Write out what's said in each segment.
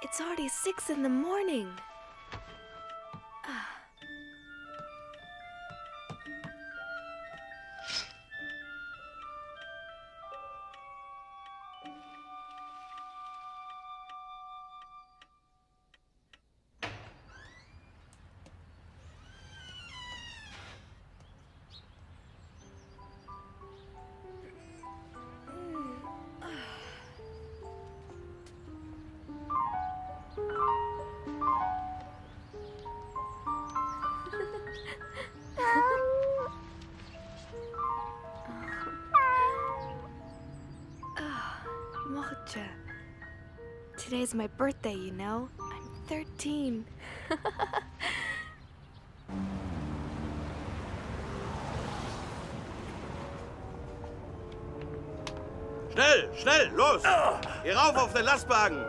It's already 6 in the morning. Mocha. Today's my birthday, you know? I'm 13. Schnell, schnell, los! Geh rauf auf den Lastwagen!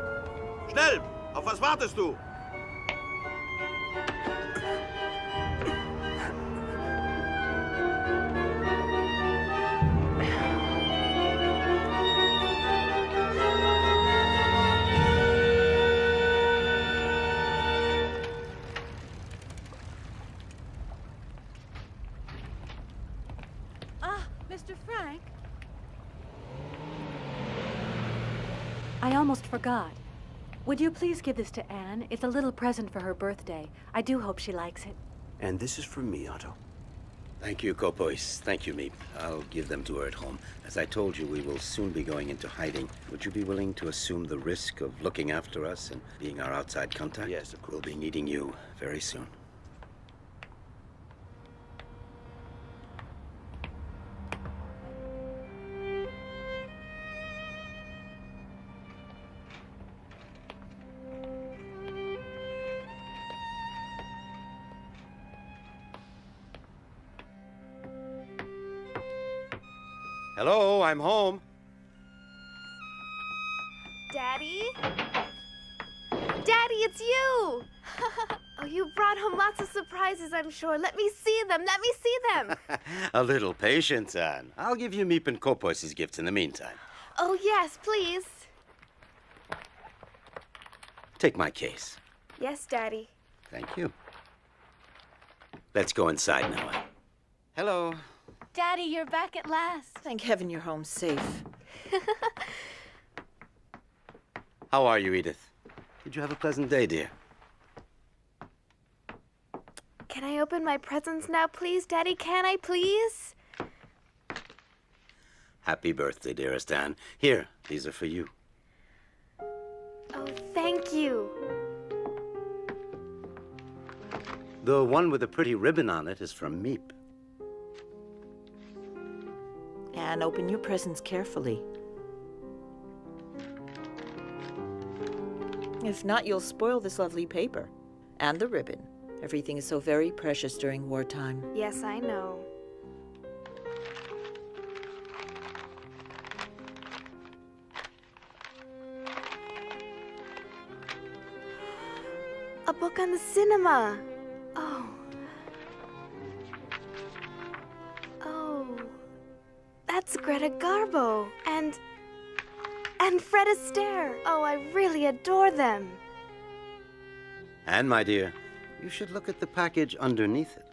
Schnell! Auf was wartest du? Mr. Frank? I almost forgot. Would you please give this to Anne? It's a little present for her birthday. I do hope she likes it. And this is from me, Otto. Thank you, Kopois. Thank you, Meep. I'll give them to her at home. As I told you, we will soon be going into hiding. Would you be willing to assume the risk of looking after us and being our outside contact? Yes, of course. We'll be needing you very soon. Hello, I'm home. Daddy? Daddy, it's you! Oh, you brought home lots of surprises, I'm sure. Let me see them. Let me see them. A little patience, Anne. I'll give you Meep and Kopois' gifts in the meantime. Oh, yes, please. Take my case. Yes, Daddy. Thank you. Let's go inside now, Anne. Hello. Daddy, you're back at last. Thank heaven you're home safe. How are you, Edith? Did you have a pleasant day, dear? Can I open my presents now, please, Daddy? Can I, please? Happy birthday, dearest Anne. Here, these are for you. Oh, thank you. The one with the pretty ribbon on it is from Meep. And open your presents carefully. If not, you'll spoil this lovely paper. And the ribbon. Everything is so very precious during wartime. Yes, I know. A book on the cinema. Oh. Oh. That's Greta Garbo. And Fred Astaire. Oh, I really adore them. Anne, my dear, you should look at the package underneath it.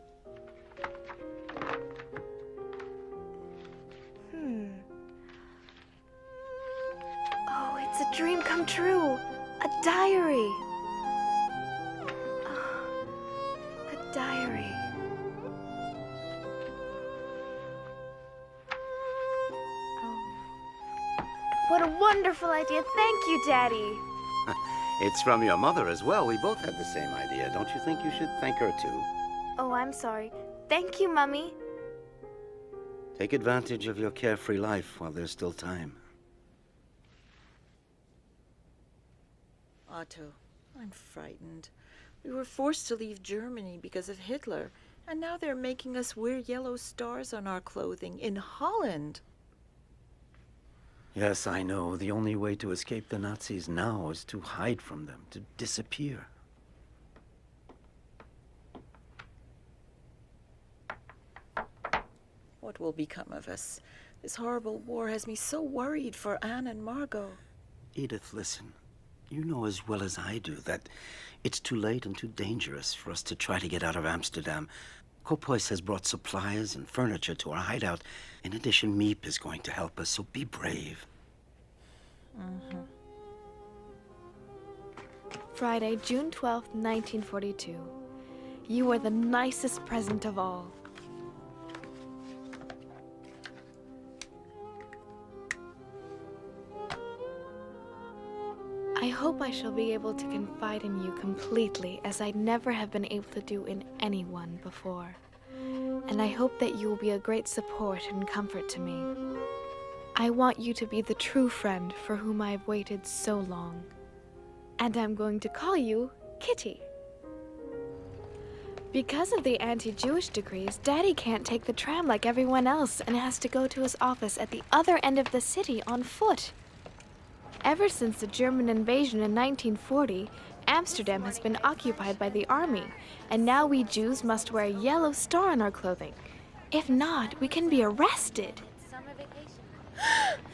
Oh, it's a dream come true. A diary. Oh, a diary. What a wonderful idea. Thank you, Daddy. It's from your mother as well. We both had the same idea. Don't you think you should thank her too? Oh, I'm sorry. Thank you, Mummy. Take advantage of your carefree life while there's still time. Otto, I'm frightened. We were forced to leave Germany because of Hitler, and now they're making us wear yellow stars on our clothing in Holland. Yes, I know. The only way to escape the Nazis now is to hide from them, to disappear. What will become of us? This horrible war has me so worried for Anne and Margot. Edith, listen. You know as well as I do that it's too late and too dangerous for us to try to get out of Amsterdam. Kopois has brought supplies and furniture to our hideout. In addition, Miep is going to help us, so be brave. Friday, June 12th, 1942. You are the nicest present of all. I hope I shall be able to confide in you completely as I never have been able to do in anyone before. And I hope that you will be a great support and comfort to me. I want you to be the true friend for whom I have waited so long. And I'm going to call you Kitty. Because of the anti-Jewish decrees, Daddy can't take the tram like everyone else and has to go to his office at the other end of the city on foot. Ever since the German invasion in 1940, Amsterdam has been occupied by the army, and now we Jews must wear a yellow star on our clothing. If not, we can be arrested. Summer vacation.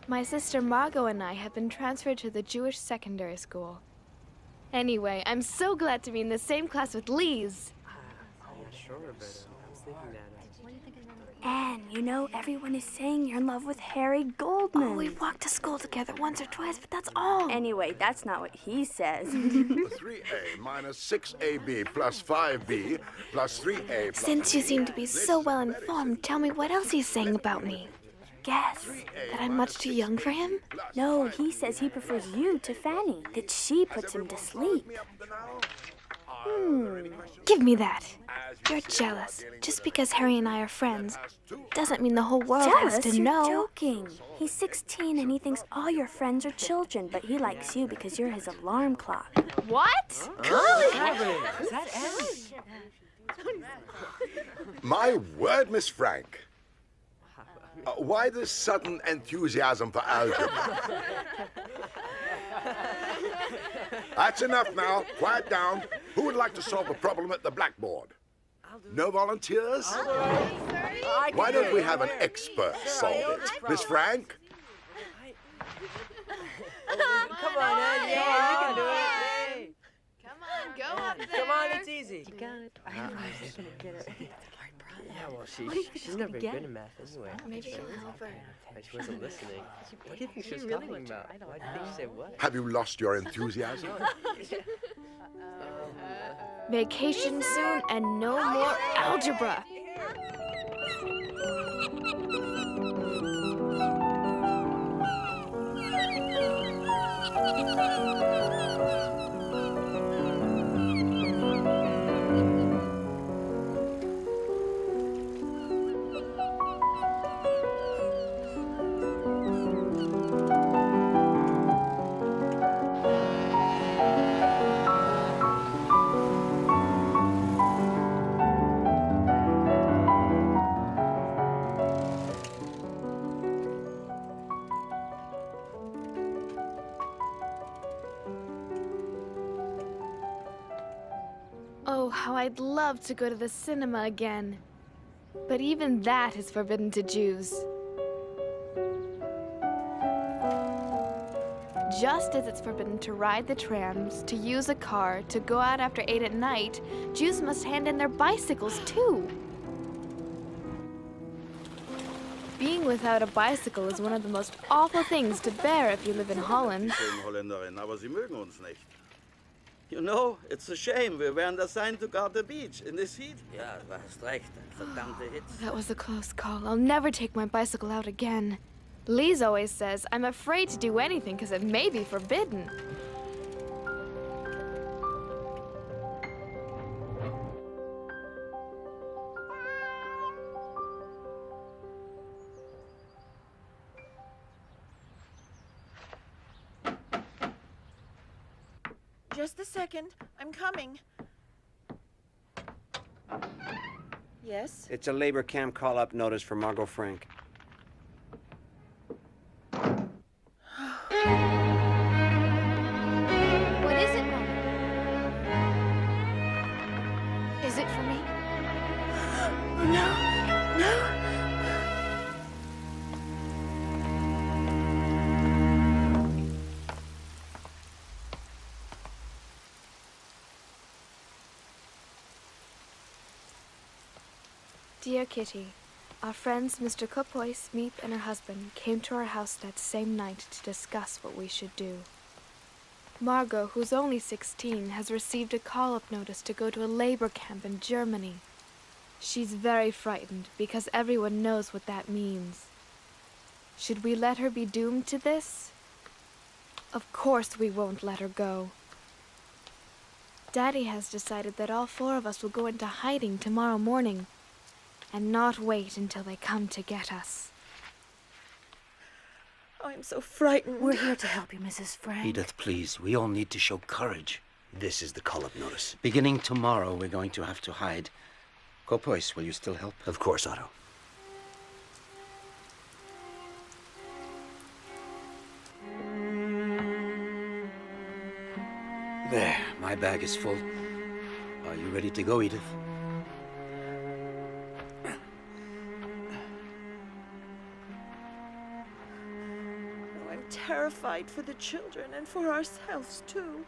My sister Margot and I have been transferred to the Jewish secondary school. Anyway, I'm so glad to be in the same class with Lise. Anne, you know, everyone is saying you're in love with Harry Goldman. Oh, we've walked to school together once or twice, but that's all. Anyway, that's not what he says. 3A minus 6AB plus 5B plus 3A plus... Since you seem to be so well informed, tell me what else he's saying about me. Guess that I'm much too young for him? No, he says he prefers you to Fanny, that she puts him to sleep. Give me that. You're jealous. Just because Harry and I are friends doesn't mean the whole world has Jealous? to You're know. joking. He's 16 and he thinks all your friends are children, but he likes you because you're his alarm clock. What? My word, Miss Frank. Why this sudden enthusiasm for algebra? That's enough now. Quiet down. Who would like to solve a problem at the blackboard? No volunteers? Why don't we have an expert solve it? Miss Frank? Come on, Ed. Yeah, you can do it. Come on, go up there. Come on, it's easy. You got it. I know I was gonna get it. Yeah, well, she's never good at math anyway. Maybe it'll help her. But she wasn't listening. What do you think she was talking about? Why do you think she said what? Have you lost your enthusiasm? Vacation soon and no more algebra. Oh, how I'd love to go to the cinema again. But even that is forbidden to Jews. Just as it's forbidden to ride the trams, to use a car, to go out after 8 at night, Jews must hand in their bicycles too. Being without a bicycle is one of the most awful things to bear if you live in Holland. Schönen Holländerin, aber sie mögen uns nicht. You know, it's a shame. Wir wären assigned to guard the beach in this heat. Ja, du hast recht. Verdammte Hitze. That was a close call. I'll never take my bicycle out again. Lise always says I'm afraid to do anything because it may be forbidden. Just a second. I'm coming. Yes? It's a labor camp call-up notice for Margot Frank. Is it for me? No, no. Dear Kitty, our friends Mr. Kopois, Meep, and her husband came to our house that same night to discuss what we should do. Margot, who's only 16, has received a call-up notice to go to a labor camp in Germany. She's very frightened because everyone knows what that means. Should we let her be doomed to this? Of course we won't let her go. Daddy has decided that all 4 of us will go into hiding tomorrow morning and not wait until they come to get us. Oh, I'm so frightened. We're here to help you, Mrs. Frank. Edith, please, we all need to show courage. This is the call-up notice. Beginning tomorrow, we're going to have to hide. Kopois, will you still help? Of course, Otto. There, my bag is full. Are you ready to go, Edith? Oh, I'm terrified for the children and for ourselves, too.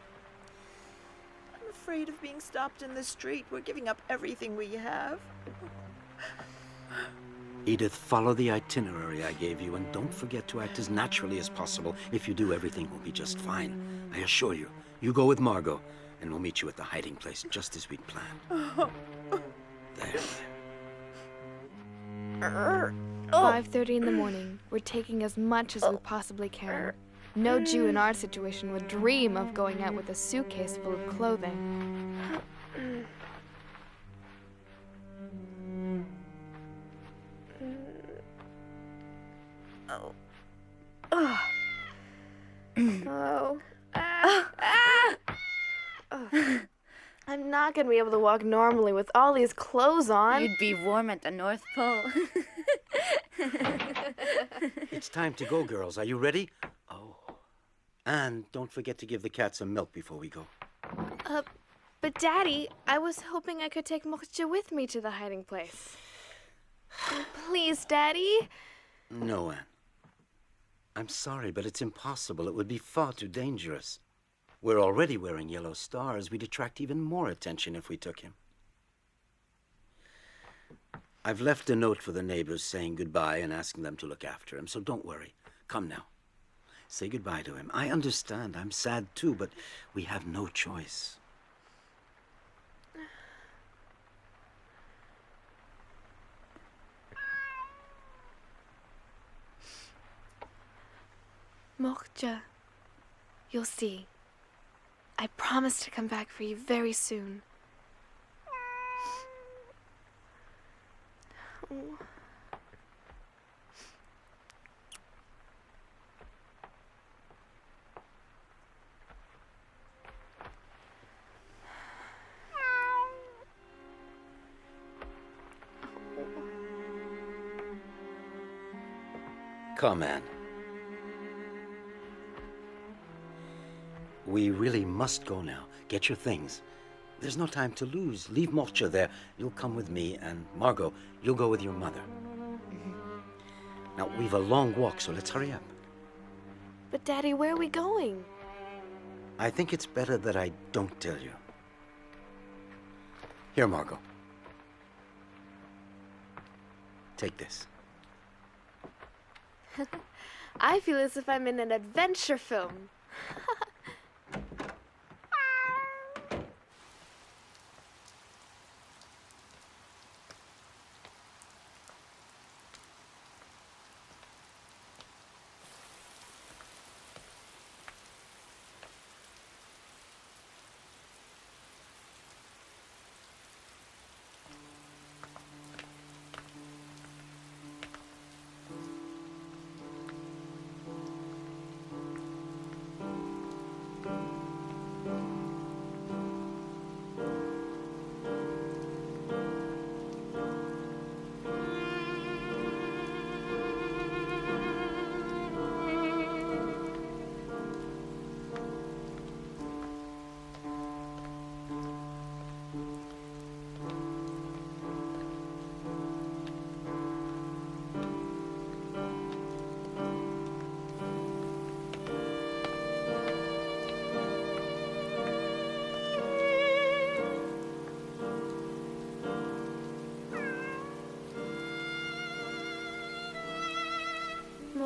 I'm afraid of being stopped in the street. We're giving up everything we have. Edith, follow the itinerary I gave you, and don't forget to act as naturally as possible. If you do, everything will be just fine. I assure you. You go with Margot, and we'll meet you at the hiding place, just as we'd planned. There. 5:30 in the morning. We're taking as much as we possibly can. No Jew in our situation would dream of going out with a suitcase full of clothing. I'm not gonna be able to walk normally with all these clothes on. You'd be warm at the North Pole. It's time to go, girls. Are you ready? Oh. And don't forget to give the cat some milk before we go. But Daddy, I was hoping I could take Moksha with me to the hiding place. Please, Daddy. No, Anne. I'm sorry, but it's impossible. It would be far too dangerous. We're already wearing yellow stars. We'd attract even more attention if we took him. I've left a note for the neighbors saying goodbye and asking them to look after him, so don't worry. Come now. Say goodbye to him. I understand. I'm sad too, but we have no choice. Moksha, you'll see. I promise to come back for you very soon. Oh. Come, Anne. We really must go now. Get your things. There's no time to lose. Leave Moksha there. You'll come with me, and Margot, you'll go with your mother. Now, we've a long walk, so let's hurry up. But Daddy, where are we going? I think it's better that I don't tell you. Here, Margot. Take this. I feel as if I'm in an adventure film.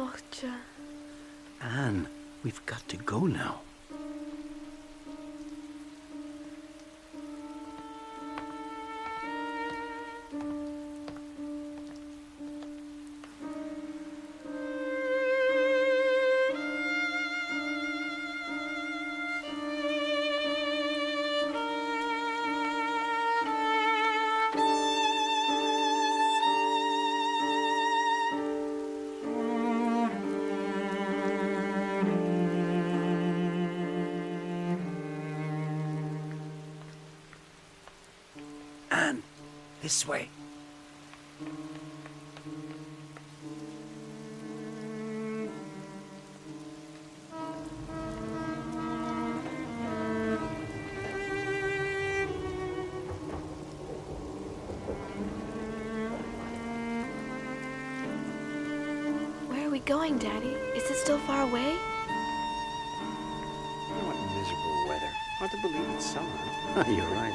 Georgia. Anne, we've got to go now. Anne, this way. Where are we going, Daddy? Is it still far away? What miserable weather. Hard to believe it's summer. You're right.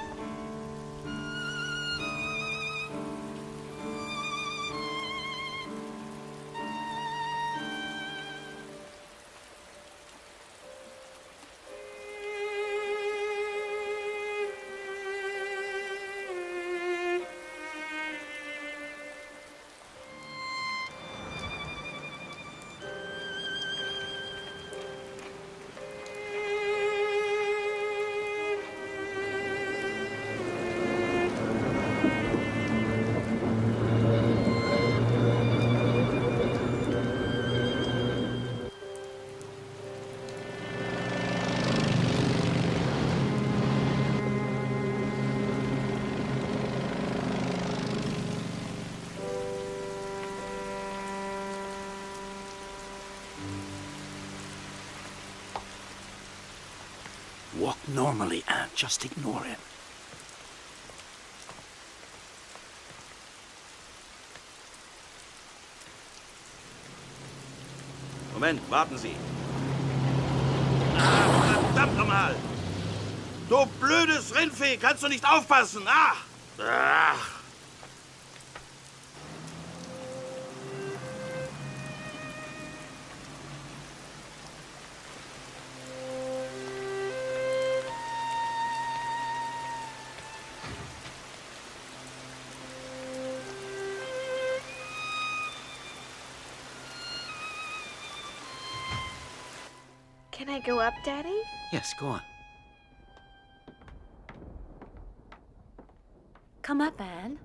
Walk normally, Anne. Just ignore him. Moment, warten Sie. Ah, verdammt nochmal! Du blödes Rindvieh, kannst du nicht aufpassen? Ach! Ach! Can I go up, Daddy? Yes, go on. Come up, Anne.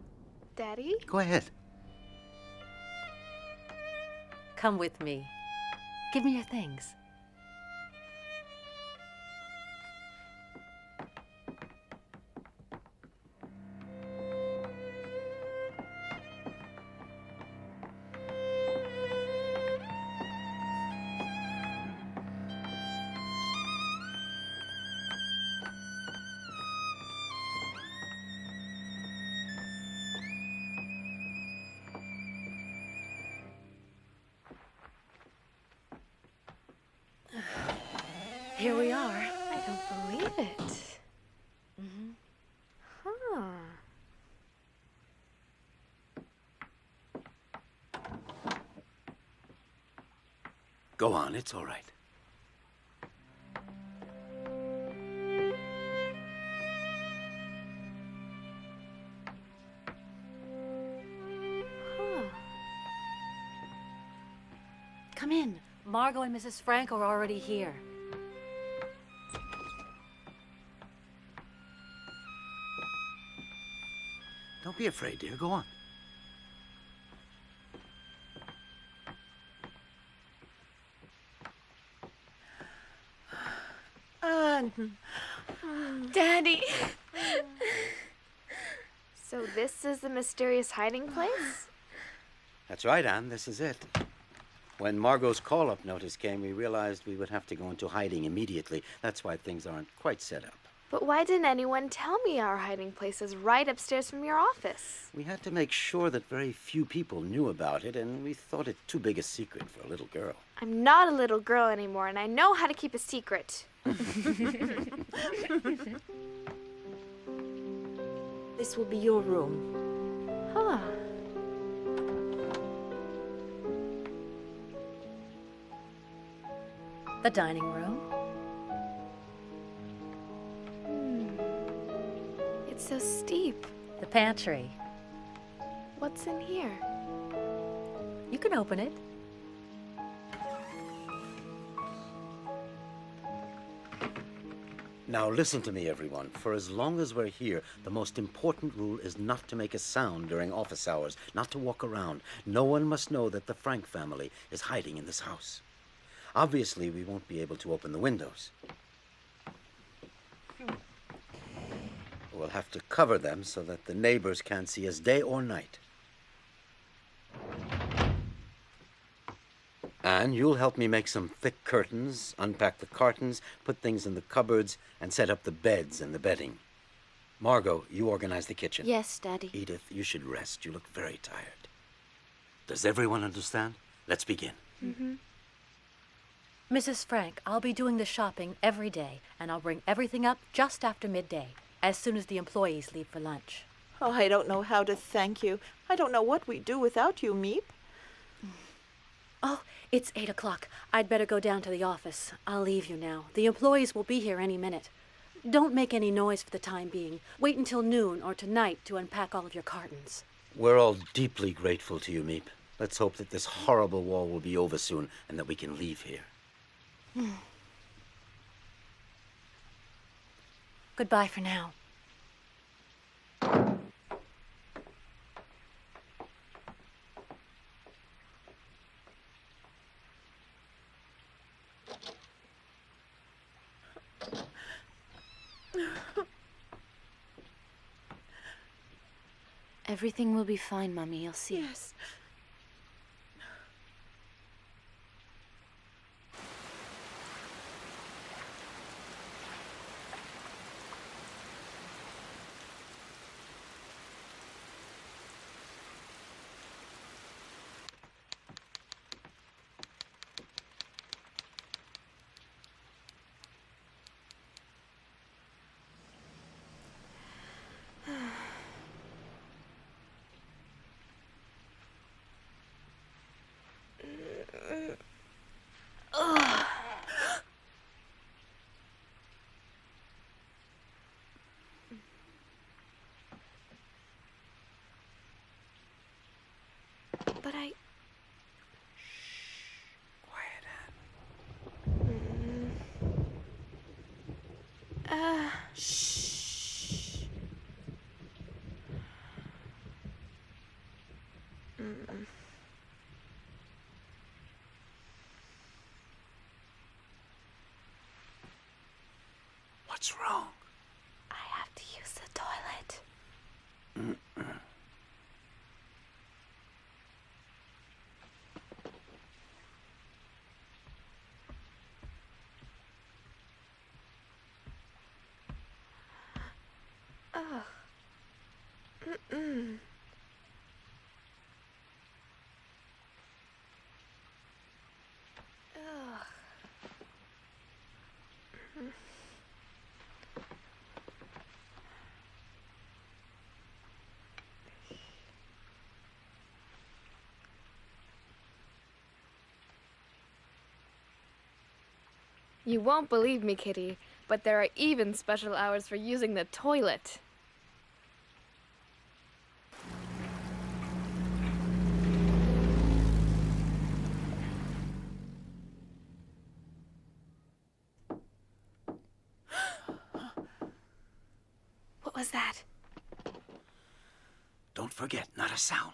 Daddy? Go ahead. Come with me. Give me your things. Here we are. I don't believe it. Huh. Go on, it's all right. Huh. Come in. Margot and Mrs. Frank are already here. Don't be afraid, dear. Go on. Anne. Daddy! So this is the mysterious hiding place? That's right, Anne. This is it. When Margot's call-up notice came, we realized we would have to go into hiding immediately. That's why things aren't quite set up. But why didn't anyone tell me our hiding place is right upstairs from your office? We had to make sure that very few people knew about it, and we thought it too big a secret for a little girl. I'm not a little girl anymore, and I know how to keep a secret. This will be your room. Huh. The dining room. It's so steep. The pantry. What's in here? You can open it. Now listen to me, everyone. For as long as we're here, the most important rule is not to make a sound during office hours, not to walk around. No one must know that the Frank family is hiding in this house. Obviously, we won't be able to open the windows. We'll have to cover them so that the neighbors can't see us day or night. Anne, you'll help me make some thick curtains, unpack the cartons, put things in the cupboards, and set up the beds and the bedding. Margot, you organize the kitchen. Yes, Daddy. Edith, you should rest. You look very tired. Does everyone understand? Let's begin. Mm-hmm. Mrs. Frank, I'll be doing the shopping every day, and I'll bring everything up just after midday, as soon as the employees leave for lunch. Oh, I don't know how to thank you. I don't know what we'd do without you, Meep. Oh, it's 8 o'clock. I'd better go down to the office. I'll leave you now. The employees will be here any minute. Don't make any noise for the time being. Wait until noon or tonight to unpack all of your cartons. We're all deeply grateful to you, Meep. Let's hope that this horrible war will be over soon and that we can leave here. Goodbye for now. Everything will be fine, Mommy. You'll see. Yes. But I... Quiet, Anne. Shh. What's wrong? I have to use the toilet. Ugh. Mm-mm. Ugh. You won't believe me, Kitty, but there are even special hours for using the toilet. What was that? Don't forget, not a sound.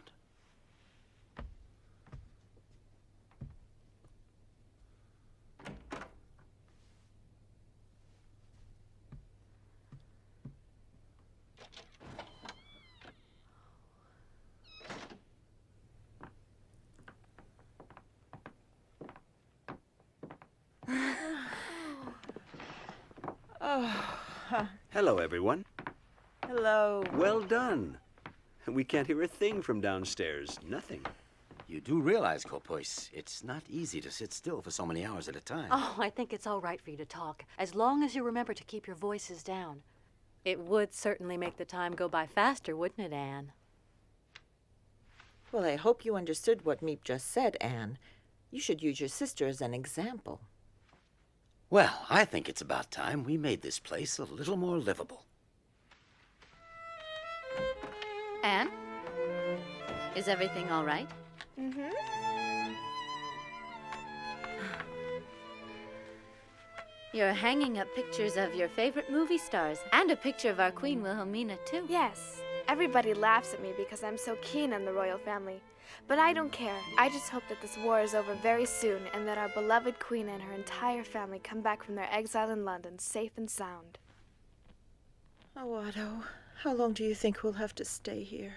Hello, everyone. Hello. Well done. We can't hear a thing from downstairs. Nothing. You do realize, Kopois, it's not easy to sit still for so many hours at a time. Oh, I think it's all right for you to talk, as long as you remember to keep your voices down. It would certainly make the time go by faster, wouldn't it, Anne? Well, I hope you understood what Meep just said, Anne. You should use your sister as an example. Well, I think it's about time we made this place a little more livable. Anne? Is everything all right? Mm-hmm. You're hanging up pictures of your favorite movie stars and a picture of our Queen Wilhelmina, too. Yes. Everybody laughs at me because I'm so keen on the royal family. But I don't care. I just hope that this war is over very soon and that our beloved queen and her entire family come back from their exile in London safe and sound. Oh, Otto, how long do you think we'll have to stay here?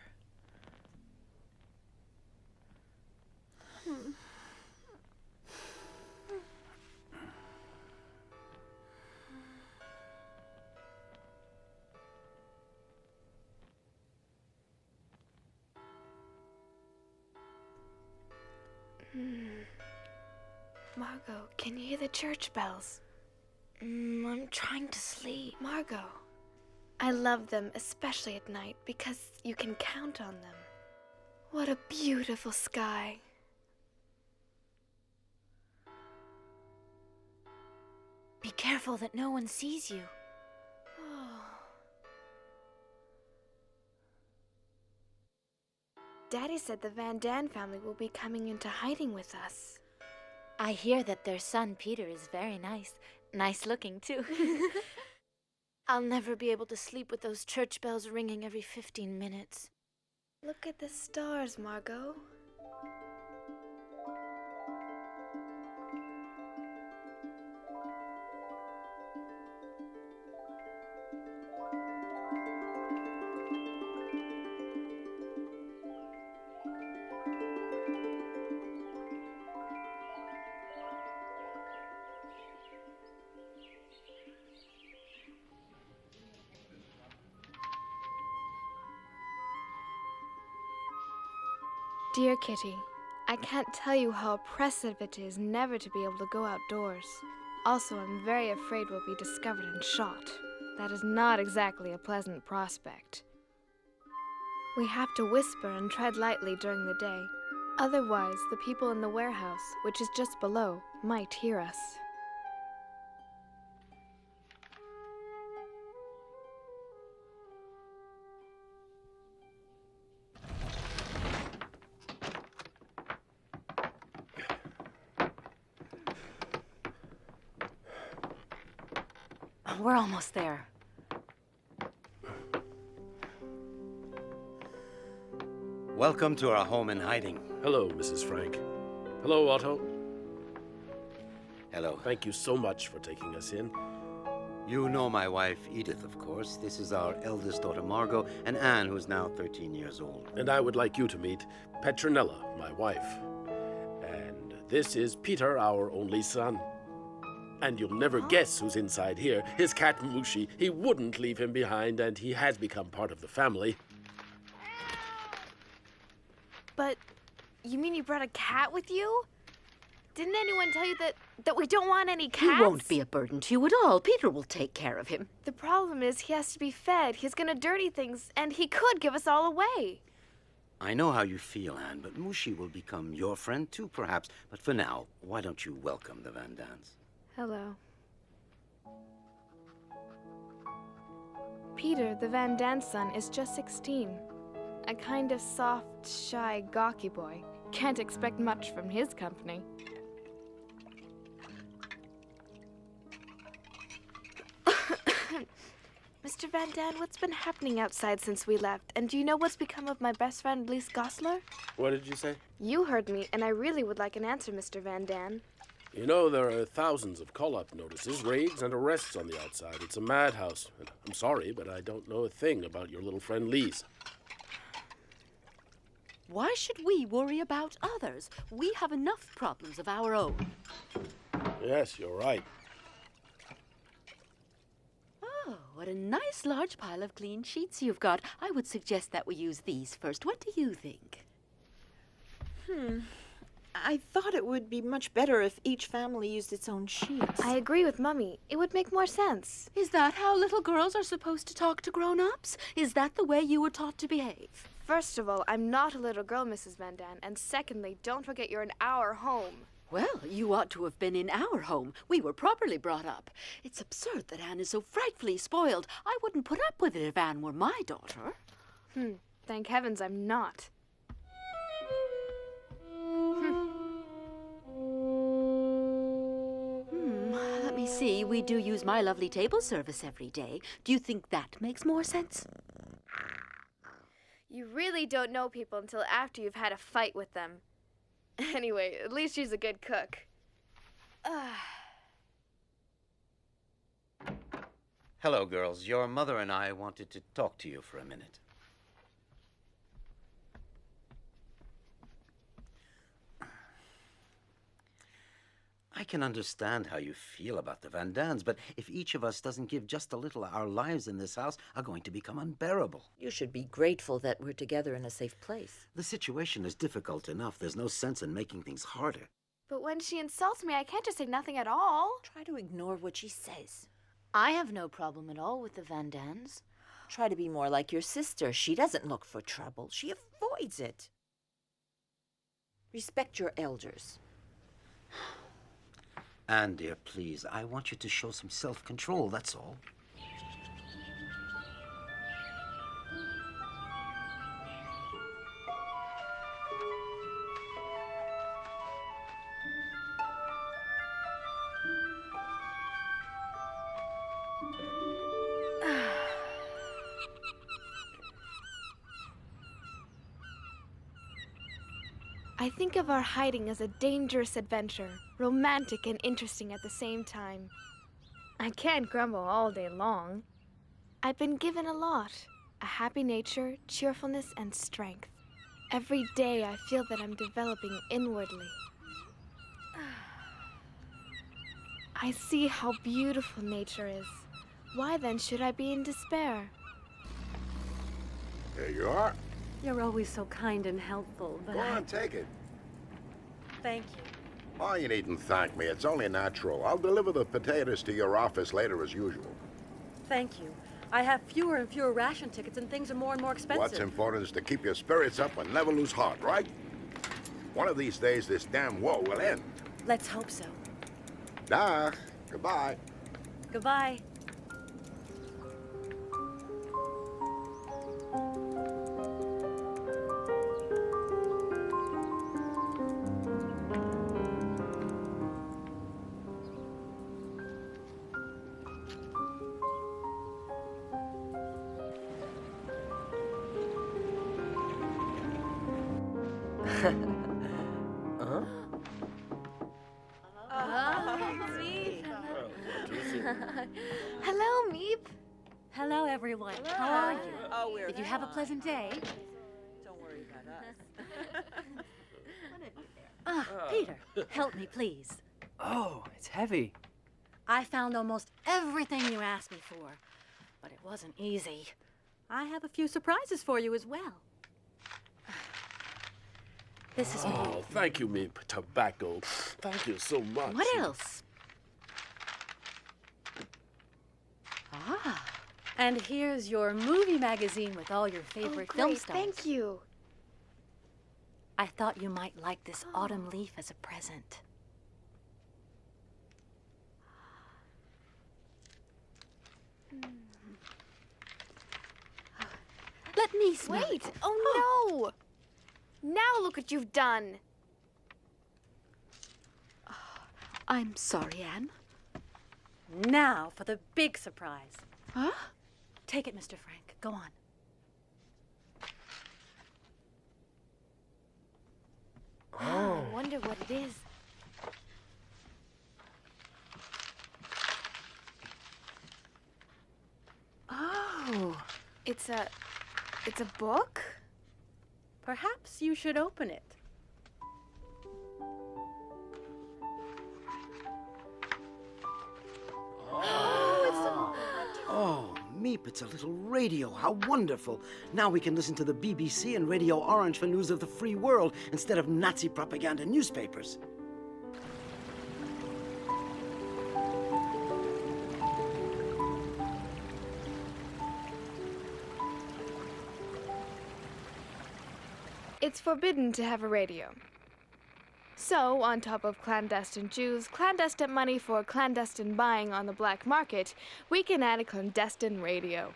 Margot, can you hear the church bells? I'm trying to sleep. Margot, I love them, especially at night, because you can count on them. What a beautiful sky. Be careful that no one sees you. Daddy said the Van Daan family will be coming into hiding with us. I hear that their son Peter is very nice. Nice looking, too. I'll never be able to sleep with those church bells ringing every 15 minutes. Look at the stars, Margot. Dear Kitty, I can't tell you how oppressive it is never to be able to go outdoors. Also, I'm very afraid we'll be discovered and shot. That is not exactly a pleasant prospect. We have to whisper and tread lightly during the day. Otherwise, the people in the warehouse, which is just below, might hear us. We're almost there. Welcome to our home in hiding. Hello, Mrs. Frank. Hello, Otto. Hello. Thank you so much for taking us in. You know my wife, Edith, of course. This is our eldest daughter, Margot, and Anne, who's now 13 years old. And I would like you to meet Petronella, my wife. And this is Peter, our only son. And you'll never guess who's inside here. His cat, Mushi. He wouldn't leave him behind, and he has become part of the family. But you mean you brought a cat with you? Didn't anyone tell you that we don't want any cats? He won't be a burden to you at all. Peter will take care of him. The problem is he has to be fed. He's gonna dirty things, and he could give us all away. I know how you feel, Anne, but Mushi will become your friend too, perhaps. But for now, why don't you welcome the Van Daans? Hello. Peter, the Van Daan's son, is just 16. A kind of soft, shy, gawky boy. Can't expect much from his company. Mr. Van Daan, what's been happening outside since we left? And do you know what's become of my best friend, Lise Goslar? What did you say? You heard me, and I really would like an answer, Mr. Van Daan. You know, there are thousands of call-up notices, raids, and arrests on the outside. It's a madhouse. And I'm sorry, but I don't know a thing about your little friend Lise. Why should we worry about others? We have enough problems of our own. Yes, you're right. Oh, what a nice large pile of clean sheets you've got. I would suggest that we use these first. What do you think? I thought it would be much better if each family used its own sheets. I agree with Mummy. It would make more sense. Is that how little girls are supposed to talk to grown-ups? Is that the way you were taught to behave? First of all, I'm not a little girl, Mrs. Van Daan. And secondly, don't forget you're an hour home. Well, you ought to have been in our home. We were properly brought up. It's absurd that Anne is so frightfully spoiled. I wouldn't put up with it if Anne were my daughter. Thank heavens I'm not. Let me see. We do use my lovely table service every day. Do you think that makes more sense? You really don't know people until after you've had a fight with them. Anyway, at least she's a good cook. Hello, girls. Your mother and I wanted to talk to you for a minute. I can understand how you feel about the Van Dans, but if each of us doesn't give just a little, our lives in this house are going to become unbearable. You should be grateful that we're together in a safe place. The situation is difficult enough. There's no sense in making things harder. But when she insults me, I can't just say nothing at all. Try to ignore what she says. I have no problem at all with the Van Dans. Try to be more like your sister. She doesn't look for trouble. She avoids it. Respect your elders. Anne, dear, please, I want you to show some self-control, that's all. I think of our hiding as a dangerous adventure, romantic and interesting at the same time. I can't grumble all day long. I've been given a lot: a happy nature, cheerfulness, and strength. Every day I feel that I'm developing inwardly. I see how beautiful nature is. Why then should I be in despair? Here you are. You're always so kind and helpful, but Go on, take it. Thank you. Oh, you needn't thank me. It's only natural. I'll deliver the potatoes to your office later as usual. Thank you. I have fewer and fewer ration tickets and things are more and more expensive. What's important is to keep your spirits up and never lose heart, right? One of these days, this damn war will end. Let's hope so. Dag. Goodbye. Goodbye. Hello, Meep. Hello, everyone. Hello. How are you? Oh, we're Did you have a pleasant day? Don't worry about us. Peter, help me, please. Oh, it's heavy. I found almost everything you asked me for, but it wasn't easy. I have a few surprises for you as well. This is Oh, thank you, Meep. Tobacco. Thank you so much. What else? Ah, and here's your movie magazine with all your favorite film Great, stars. thank you. I thought you might like this autumn leaf as a present. Let me smell Wait! it. Oh no! Now look what you've done. I'm sorry, Anne. Now for the big surprise. Huh? Take it, Mr. Frank. Go on. I wonder what it is. Oh. It's a book? Perhaps you should open it. Oh, Meep, it's a little radio. How wonderful. Now we can listen to the BBC and Radio Orange for news of the free world instead of Nazi propaganda newspapers. It's forbidden to have a radio. So, on top of clandestine Jews, clandestine money for clandestine buying on the black market, we can add a clandestine radio.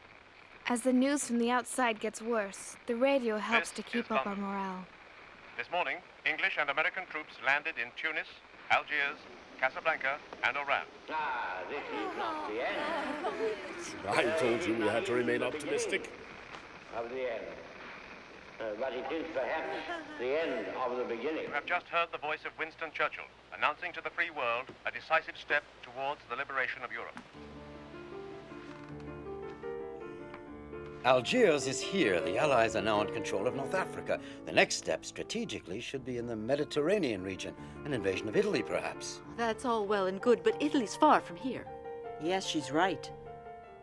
As the news from the outside gets worse, the radio helps to keep up our morale. This morning, English and American troops landed in Tunis, Algiers, Casablanca, and Oran. Ah, this is not the end. I told you we had to remain optimistic. Of the end. But it is perhaps the end of the beginning. You have just heard the voice of Winston Churchill, announcing to the free world a decisive step towards the liberation of Europe. Algiers is here. The Allies are now in control of North Africa. The next step, strategically, should be in the Mediterranean region. An invasion of Italy, perhaps. That's all well and good, but Italy's far from here. Yes, she's right.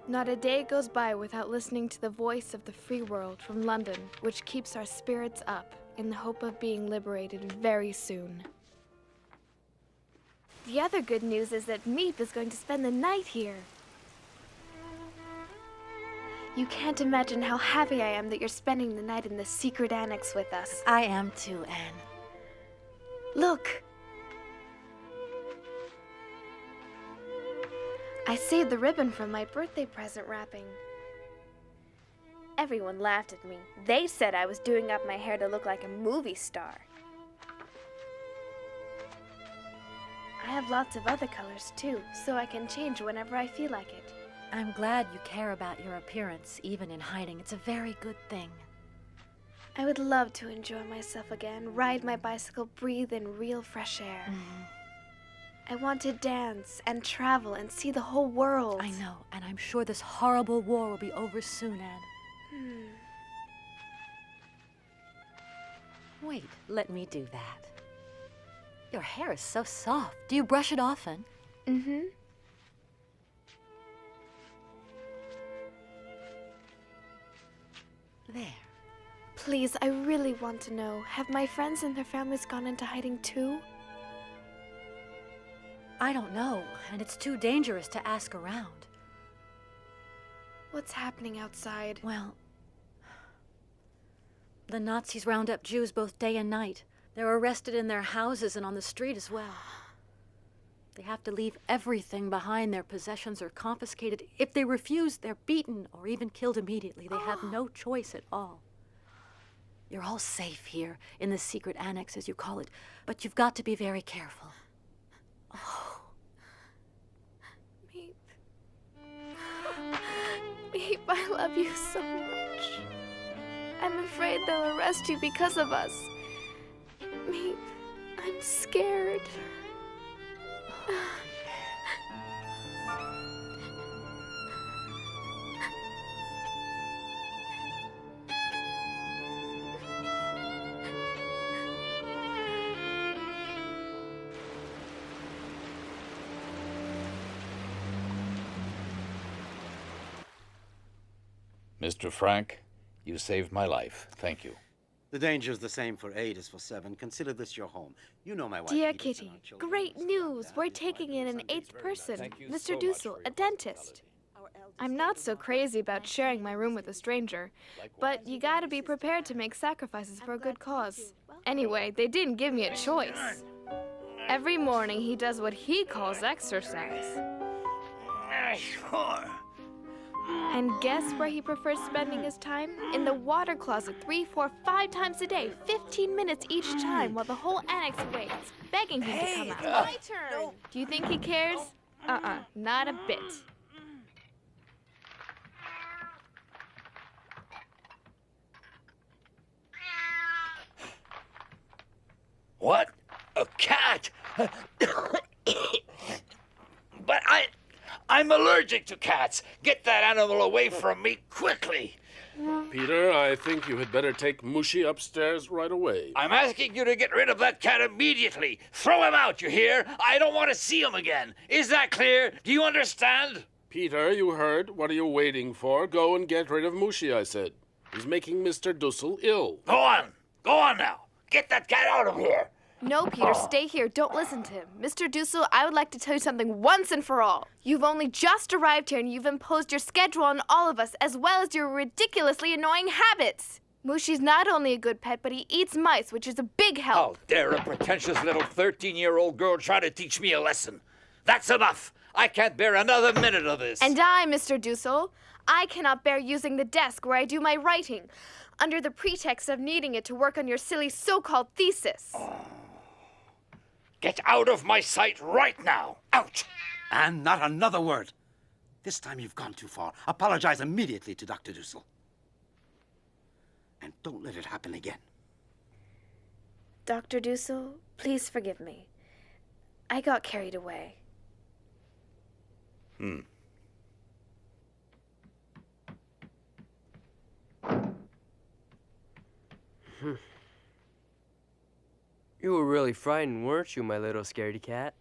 Not a day goes by without listening to the voice of the free world from London, which keeps our spirits up in the hope of being liberated very soon. The other good news is that Meep is going to spend the night here. You can't imagine how happy I am that you're spending the night in the secret annex with us. I am too, Anne. Look! I saved the ribbon from my birthday present wrapping. Everyone laughed at me. They said I was doing up my hair to look like a movie star. I have lots of other colors too, so I can change whenever I feel like it. I'm glad you care about your appearance, even in hiding. It's a very good thing. I would love to enjoy myself again, ride my bicycle, breathe in real fresh air. I want to dance and travel and see the whole world. I know, and I'm sure this horrible war will be over soon, Anne. Wait, let me do that. Your hair is so soft. Do you brush it often? Mm-hmm. There. Please, I really want to know, have my friends and their families gone into hiding too? I don't know, and it's too dangerous to ask around. What's happening outside? Well, the Nazis round up Jews both day and night. They're arrested in their houses and on the street as well. They have to leave everything behind. Their possessions are confiscated. If they refuse, they're beaten or even killed immediately. They have no choice at all. You're all safe here, in the secret annex, as you call it, but you've got to be very careful. Oh. Meep. Meep, I love you so much. I'm afraid they'll arrest you because of us. Meep, I'm scared. Mr. Frank, you saved my life. Thank you. The danger's the same for 8 as for 7. Consider this your home. You know my wife. Dear Edith, and Kitty, our children. great news! We're taking in an 8th person, Mr. Dussel, a dentist. I'm not so crazy about sharing my room with a stranger, but you gotta be prepared to make sacrifices for a good cause. Anyway, they didn't give me a choice. Every morning he does what he calls exercise. Sure. And guess where he prefers spending his time? In the water closet 3, 4, 5 times a day, 15 minutes each time, while the whole annex waits, begging him to come out. My turn! Do you think he cares? Not a bit. What? A cat? But I'm allergic to cats. Get that animal away from me quickly. Peter, I think you had better take Mushi upstairs right away. I'm asking you to get rid of that cat immediately. Throw him out, you hear? I don't want to see him again. Is that clear? Do you understand? Peter, you heard. What are you waiting for? Go and get rid of Mushi, I said. He's making Mr. Dussel ill. Go on. Go on now. Get that cat out of here. No, Peter, stay here. Don't listen to him. Mr. Dussel, I would like to tell you something once and for all. You've only just arrived here and you've imposed your schedule on all of us, as well as your ridiculously annoying habits. Mushi's not only a good pet, but he eats mice, which is a big help. How dare a pretentious little 13-year-old girl try to teach me a lesson? That's enough. I can't bear another minute of this. And I, Mr. Dussel, I cannot bear using the desk where I do my writing, under the pretext of needing it to work on your silly so-called thesis. Get out of my sight right now. Out! And not another word. This time you've gone too far. Apologize immediately to Dr. Dussel. And don't let it happen again. Dr. Dussel, please forgive me. I got carried away. You were really frightened, weren't you, my little scaredy cat?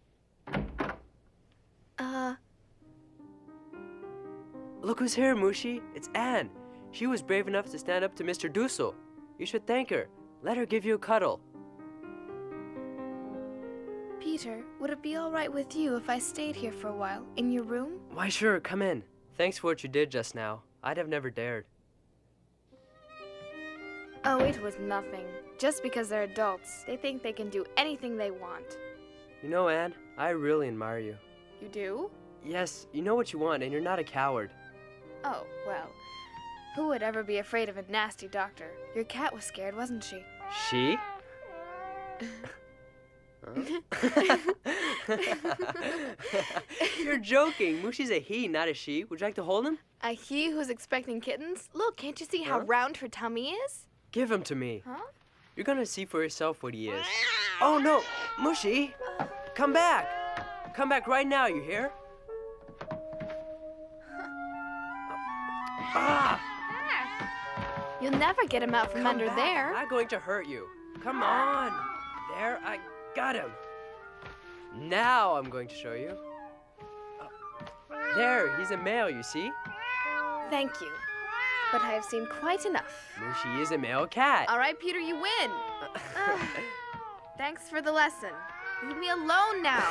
Look who's here, Mushi. It's Anne. She was brave enough to stand up to Mr. Dussel. You should thank her. Let her give you a cuddle. Peter, would it be all right with you if I stayed here for a while, in your room? Why, sure, come in. Thanks for what you did just now. I'd have never dared. Oh, it was nothing. Just because they're adults, they think they can do anything they want. You know, Anne, I really admire you. You do? Yes, you know what you want, and you're not a coward. Oh, well, who would ever be afraid of a nasty doctor? Your cat was scared, wasn't she? She? You're joking. Mushi's a he, not a she. Would you like to hold him? A he who's expecting kittens? Look, can't you see how round her tummy is? Give him to me. Huh? You're gonna see for yourself what he is. Oh no, Mushi! Come back! Come back right now, you hear? You'll never get him out from under there. I'm going to hurt you. Come on. There, I got him. Now I'm going to show you. There, he's a male, you see? Thank you. But I have seen quite enough. Mushi is a male cat. All right, Peter, you win. Thanks for the lesson. Leave me alone now.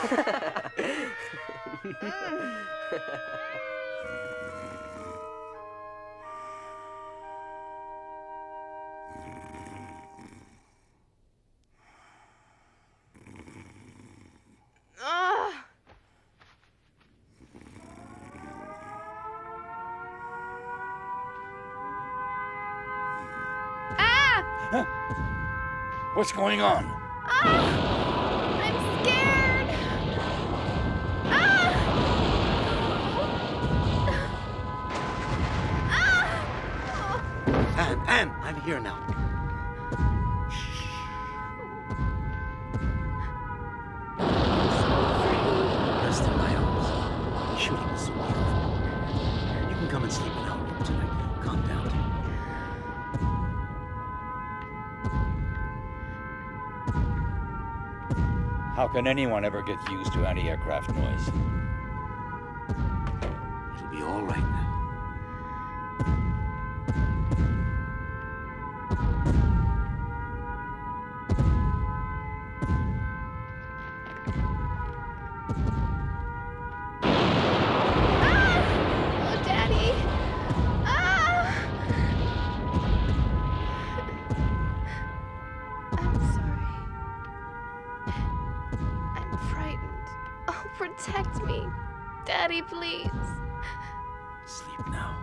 What's going on? I'm scared. Anne, I'm here now. Rest in my arms. The shooting was so beautiful. You can come and sleep in our room tonight. Calm down. How can anyone ever get used to anti-aircraft noise? It'll be all right now. Oh, Daddy. I'm sorry. I'm frightened. Oh, protect me. Daddy, please. Sleep now.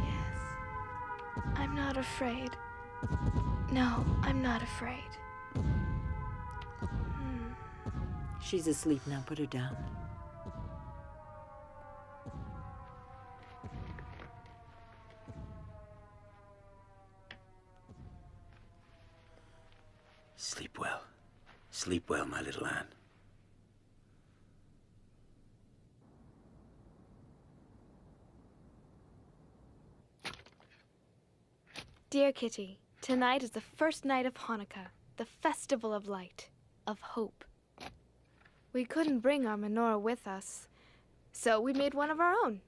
Yes. I'm not afraid. No, I'm not afraid. She's asleep now. Put her down. Sleep well. Sleep well, my little Anne. Dear Kitty, tonight is the first night of Hanukkah, the festival of light, of hope. We couldn't bring our menorah with us, so we made one of our own.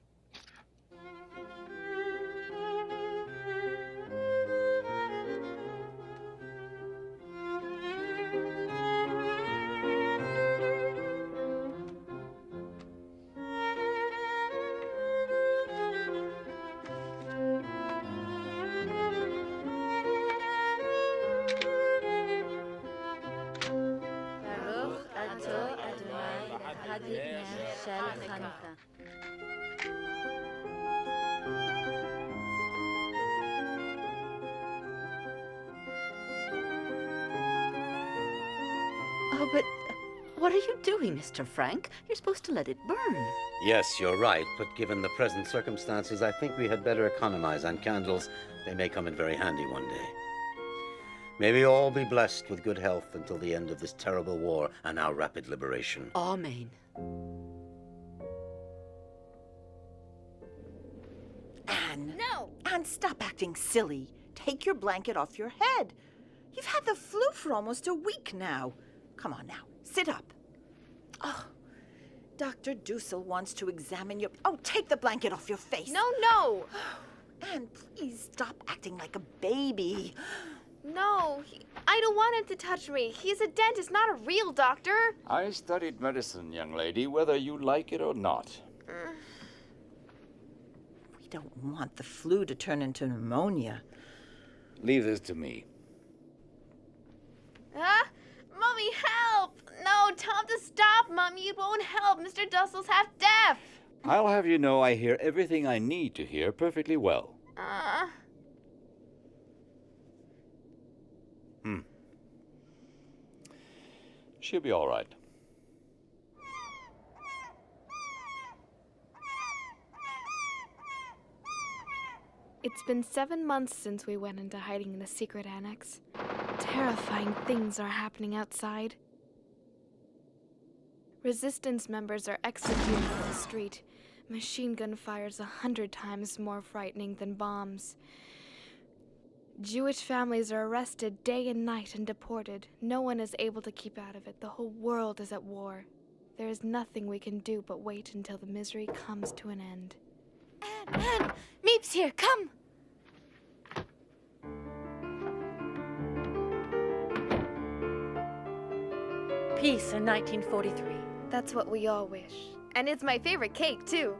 Oh, but what are you doing, Mr. Frank? You're supposed to let it burn. Yes, you're right, but given the present circumstances, I think we had better economize on candles. They may come in very handy one day. May we all be blessed with good health until the end of this terrible war and our rapid liberation. Amen. Anne. No! Anne, stop acting silly. Take your blanket off your head. You've had the flu for almost a week now. Come on now, sit up. Oh, Dr. Dussel wants to examine your... Oh, take the blanket off your face. No. Anne, please stop acting like a baby. No, I don't want him to touch me. He's a dentist, not a real doctor. I studied medicine, young lady, whether you like it or not. We don't want the flu to turn into pneumonia. Leave this to me. Mommy, help! No, tell him to stop, Mommy. It won't help. Mr. Dussel's half deaf. I'll have you know I hear everything I need to hear perfectly well. She'll be all right. It's been 7 months since we went into hiding in the secret annex. Terrifying things are happening outside. Resistance members are executed in the street. Machine gun fire's 100 times more frightening than bombs. Jewish families are arrested day and night and deported. No one is able to keep out of it. The whole world is at war. There is nothing we can do but wait until the misery comes to an end. Anne! Meep's here, come! Peace in 1943. That's what we all wish. And it's my favorite cake, too.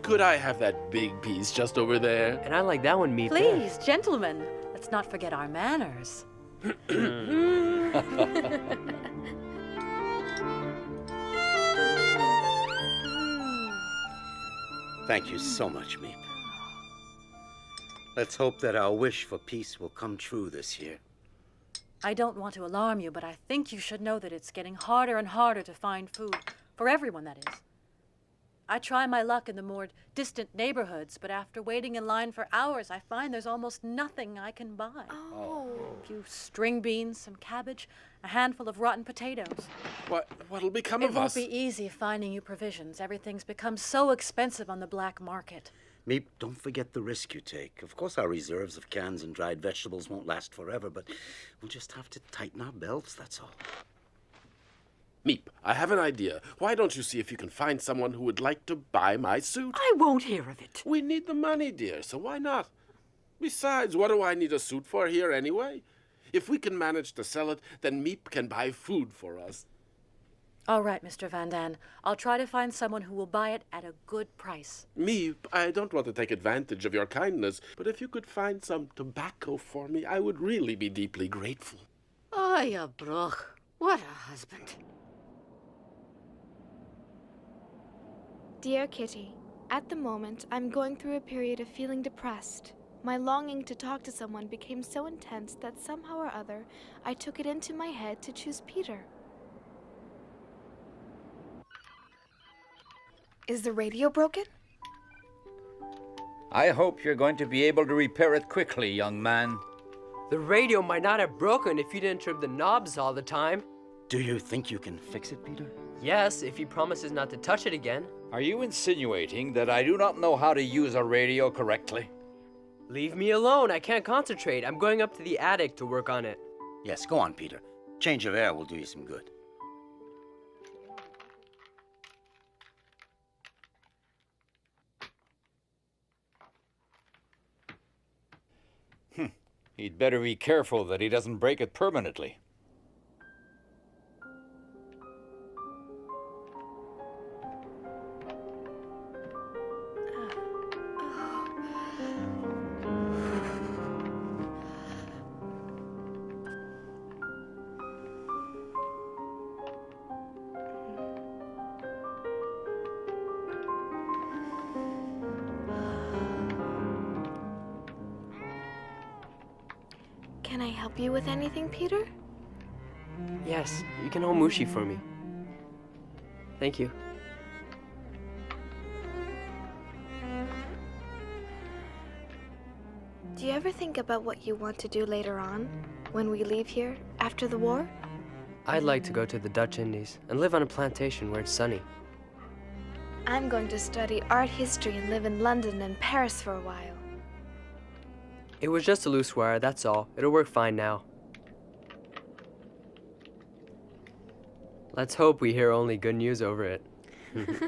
Could I have that big piece just over there? And I like that one, Meep. Please, gentlemen, let's not forget our manners. Thank you so much, Meep. Let's hope that our wish for peace will come true this year. I don't want to alarm you, but I think you should know that it's getting harder and harder to find food. For everyone, that is. I try my luck in the more distant neighborhoods, but after waiting in line for hours, I find there's almost nothing I can buy. A few string beans, some cabbage, a handful of rotten potatoes. What'll become It of won't us? be easy finding you provisions. Everything's become so expensive on the black market. Meep, don't forget the risk you take. Of course, our reserves of cans and dried vegetables won't last forever, but we'll just have to tighten our belts, that's all. Meep, I have an idea. Why don't you see if you can find someone who would like to buy my suit? I won't hear of it. We need the money, dear, so why not? Besides, what do I need a suit for here anyway? If we can manage to sell it, then Meep can buy food for us. All right, Mr. Van Dan. I'll try to find someone who will buy it at a good price. Meep, I don't want to take advantage of your kindness, but if you could find some tobacco for me, I would really be deeply grateful. Oh, you bruch. What a husband. Dear Kitty, at the moment, I'm going through a period of feeling depressed. My longing to talk to someone became so intense that somehow or other, I took it into my head to choose Peter. Is the radio broken? I hope you're going to be able to repair it quickly, young man. The radio might not have broken if you didn't trim the knobs all the time. Do you think you can fix it, Peter? Yes, if he promises not to touch it again. Are you insinuating that I do not know how to use a radio correctly? Leave me alone. I can't concentrate. I'm going up to the attic to work on it. Yes, go on, Peter. Change of air will do you some good. He'd better be careful that he doesn't break it permanently. help you with anything, Peter? Yes, you can hold Mushi for me. Thank you. Do you ever think about what you want to do later on, when we leave here, after the war? I'd like to go to the Dutch Indies and live on a plantation where it's sunny. I'm going to study art history and live in London and Paris for a while. It was just a loose wire, that's all. It'll work fine now. Let's hope we hear only good news over it.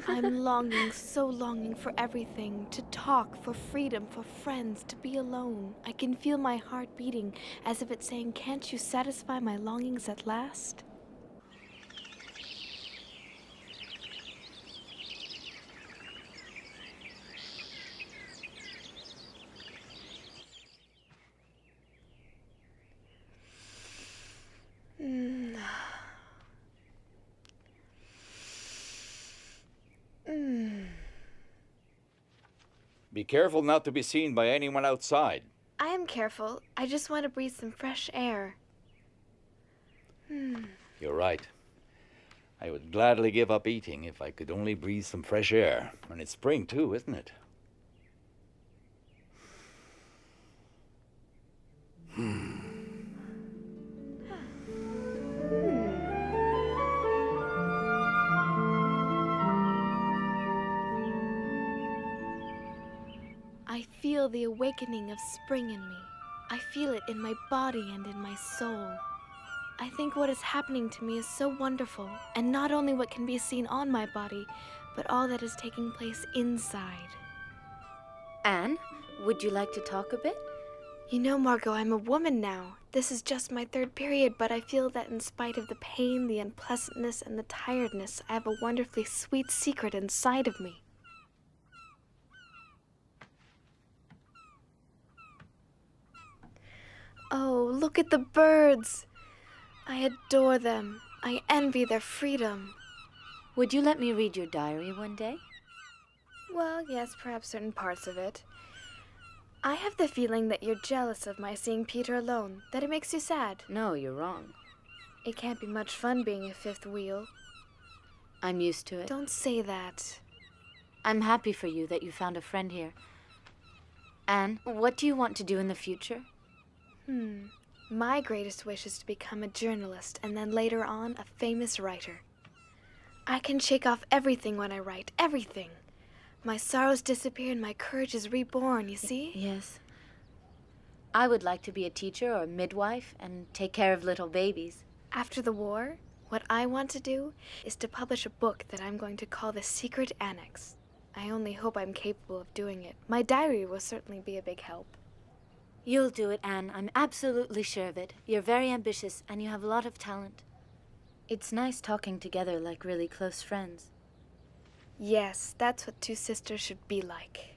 I'm longing, so longing for everything. To talk, for freedom, for friends, to be alone. I can feel my heart beating as if it's saying, "Can't you satisfy my longings at last?" Be careful not to be seen by anyone outside. I am careful. I just want to breathe some fresh air. You're right. I would gladly give up eating if I could only breathe some fresh air. And it's spring, too, isn't it? I feel the awakening of spring in me. I feel it in my body and in my soul. I think what is happening to me is so wonderful, and not only what can be seen on my body, but all that is taking place inside. Anne, would you like to talk a bit? You know, Margot, I'm a woman now. This is just my third period, but I feel that in spite of the pain, the unpleasantness, and the tiredness, I have a wonderfully sweet secret inside of me. Oh, look at the birds. I adore them. I envy their freedom. Would you let me read your diary one day? Well, yes, perhaps certain parts of it. I have the feeling that you're jealous of my seeing Peter alone, that it makes you sad. No, you're wrong. It can't be much fun being a fifth wheel. I'm used to it. Don't say that. I'm happy for you that you found a friend here. Anne, what do you want to do in the future? My greatest wish is to become a journalist and then later on a famous writer. I can shake off everything when I write, everything. My sorrows disappear and my courage is reborn, you see? Yes. I would like to be a teacher or a midwife and take care of little babies. After the war, what I want to do is to publish a book that I'm going to call The Secret Annex. I only hope I'm capable of doing it. My diary will certainly be a big help. You'll do it, Anne. I'm absolutely sure of it. You're very ambitious, and you have a lot of talent. It's nice talking together like really close friends. Yes, that's what two sisters should be like.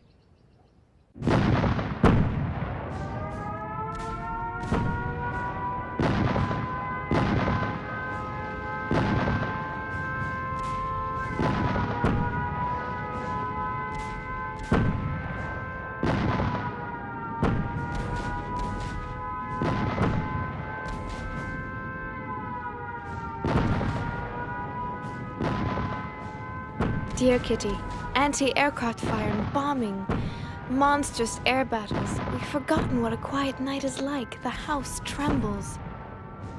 Dear Kitty, anti-aircraft fire and bombing, monstrous air battles. We've forgotten what a quiet night is like. The house trembles.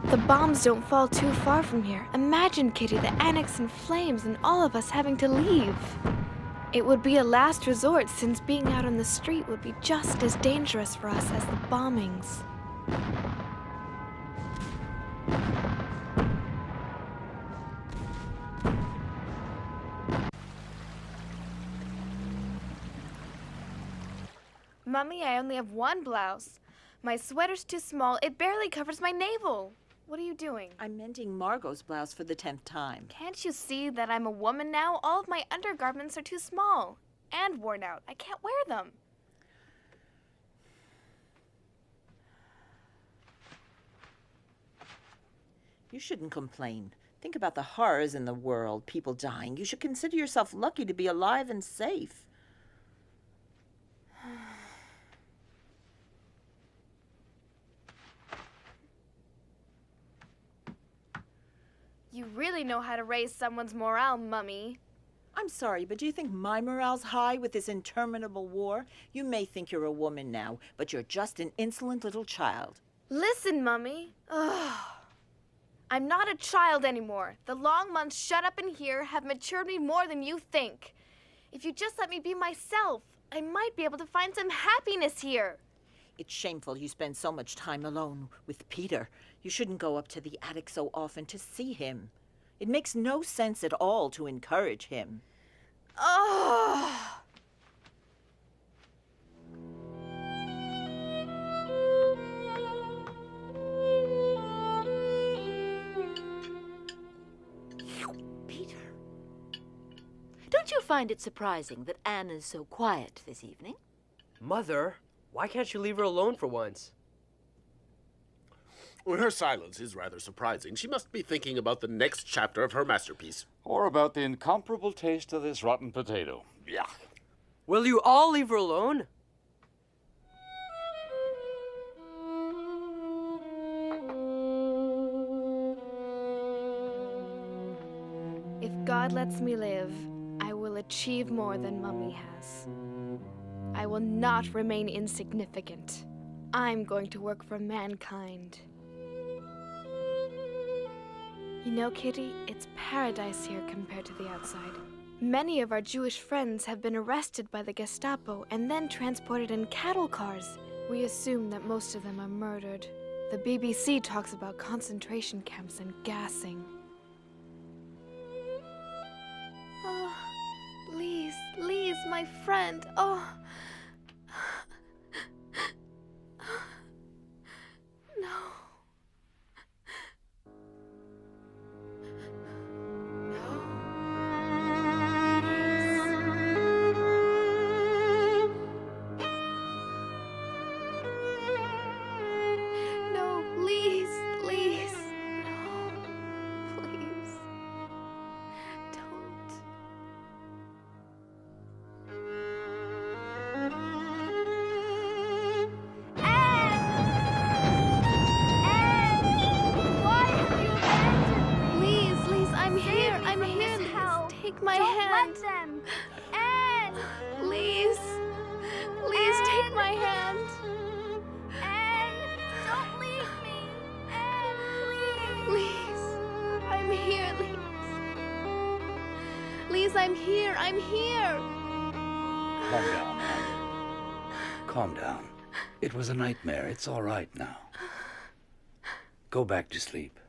The bombs don't fall too far from here. Imagine, Kitty, the annex in flames and all of us having to leave. It would be a last resort since being out on the street would be just as dangerous for us as the bombings. Mummy, I only have one blouse. My sweater's too small. It barely covers my navel. What are you doing? I'm mending Margot's blouse for the 10th time. Can't you see that I'm a woman now? All of my undergarments are too small and worn out. I can't wear them. You shouldn't complain. Think about the horrors in the world, people dying. You should consider yourself lucky to be alive and safe. You really know how to raise someone's morale, Mummy. I'm sorry, but do you think my morale's high with this interminable war? You may think you're a woman now, but you're just an insolent little child. Listen, Mummy. Ugh. I'm not a child anymore. The long months shut up in here have matured me more than you think. If you just let me be myself, I might be able to find some happiness here. It's shameful you spend so much time alone with Peter. You shouldn't go up to the attic so often to see him. It makes no sense at all to encourage him. Oh! Peter, don't you find it surprising that Anne is so quiet this evening? Mother, why can't you leave her alone for once? Well, her silence is rather surprising. She must be thinking about the next chapter of her masterpiece. Or about the incomparable taste of this rotten potato. Yuck. Will you all leave her alone? If God lets me live, I will achieve more than Mummy has. I will not remain insignificant. I'm going to work for mankind. You know, Kitty, it's paradise here compared to the outside. Many of our Jewish friends have been arrested by the Gestapo and then transported in cattle cars. We assume that most of them are murdered. The BBC talks about concentration camps and gassing. Oh, Lise, my friend. Oh. No. Take my hand. Don't let them. Anne! Please. Please take my hand. Anne, don't leave me. Anne, please. Lise, I'm here, Lise. Lise, I'm here. I'm here. Calm down, Anne. Calm down. It was a nightmare. It's all right now. Go back to sleep.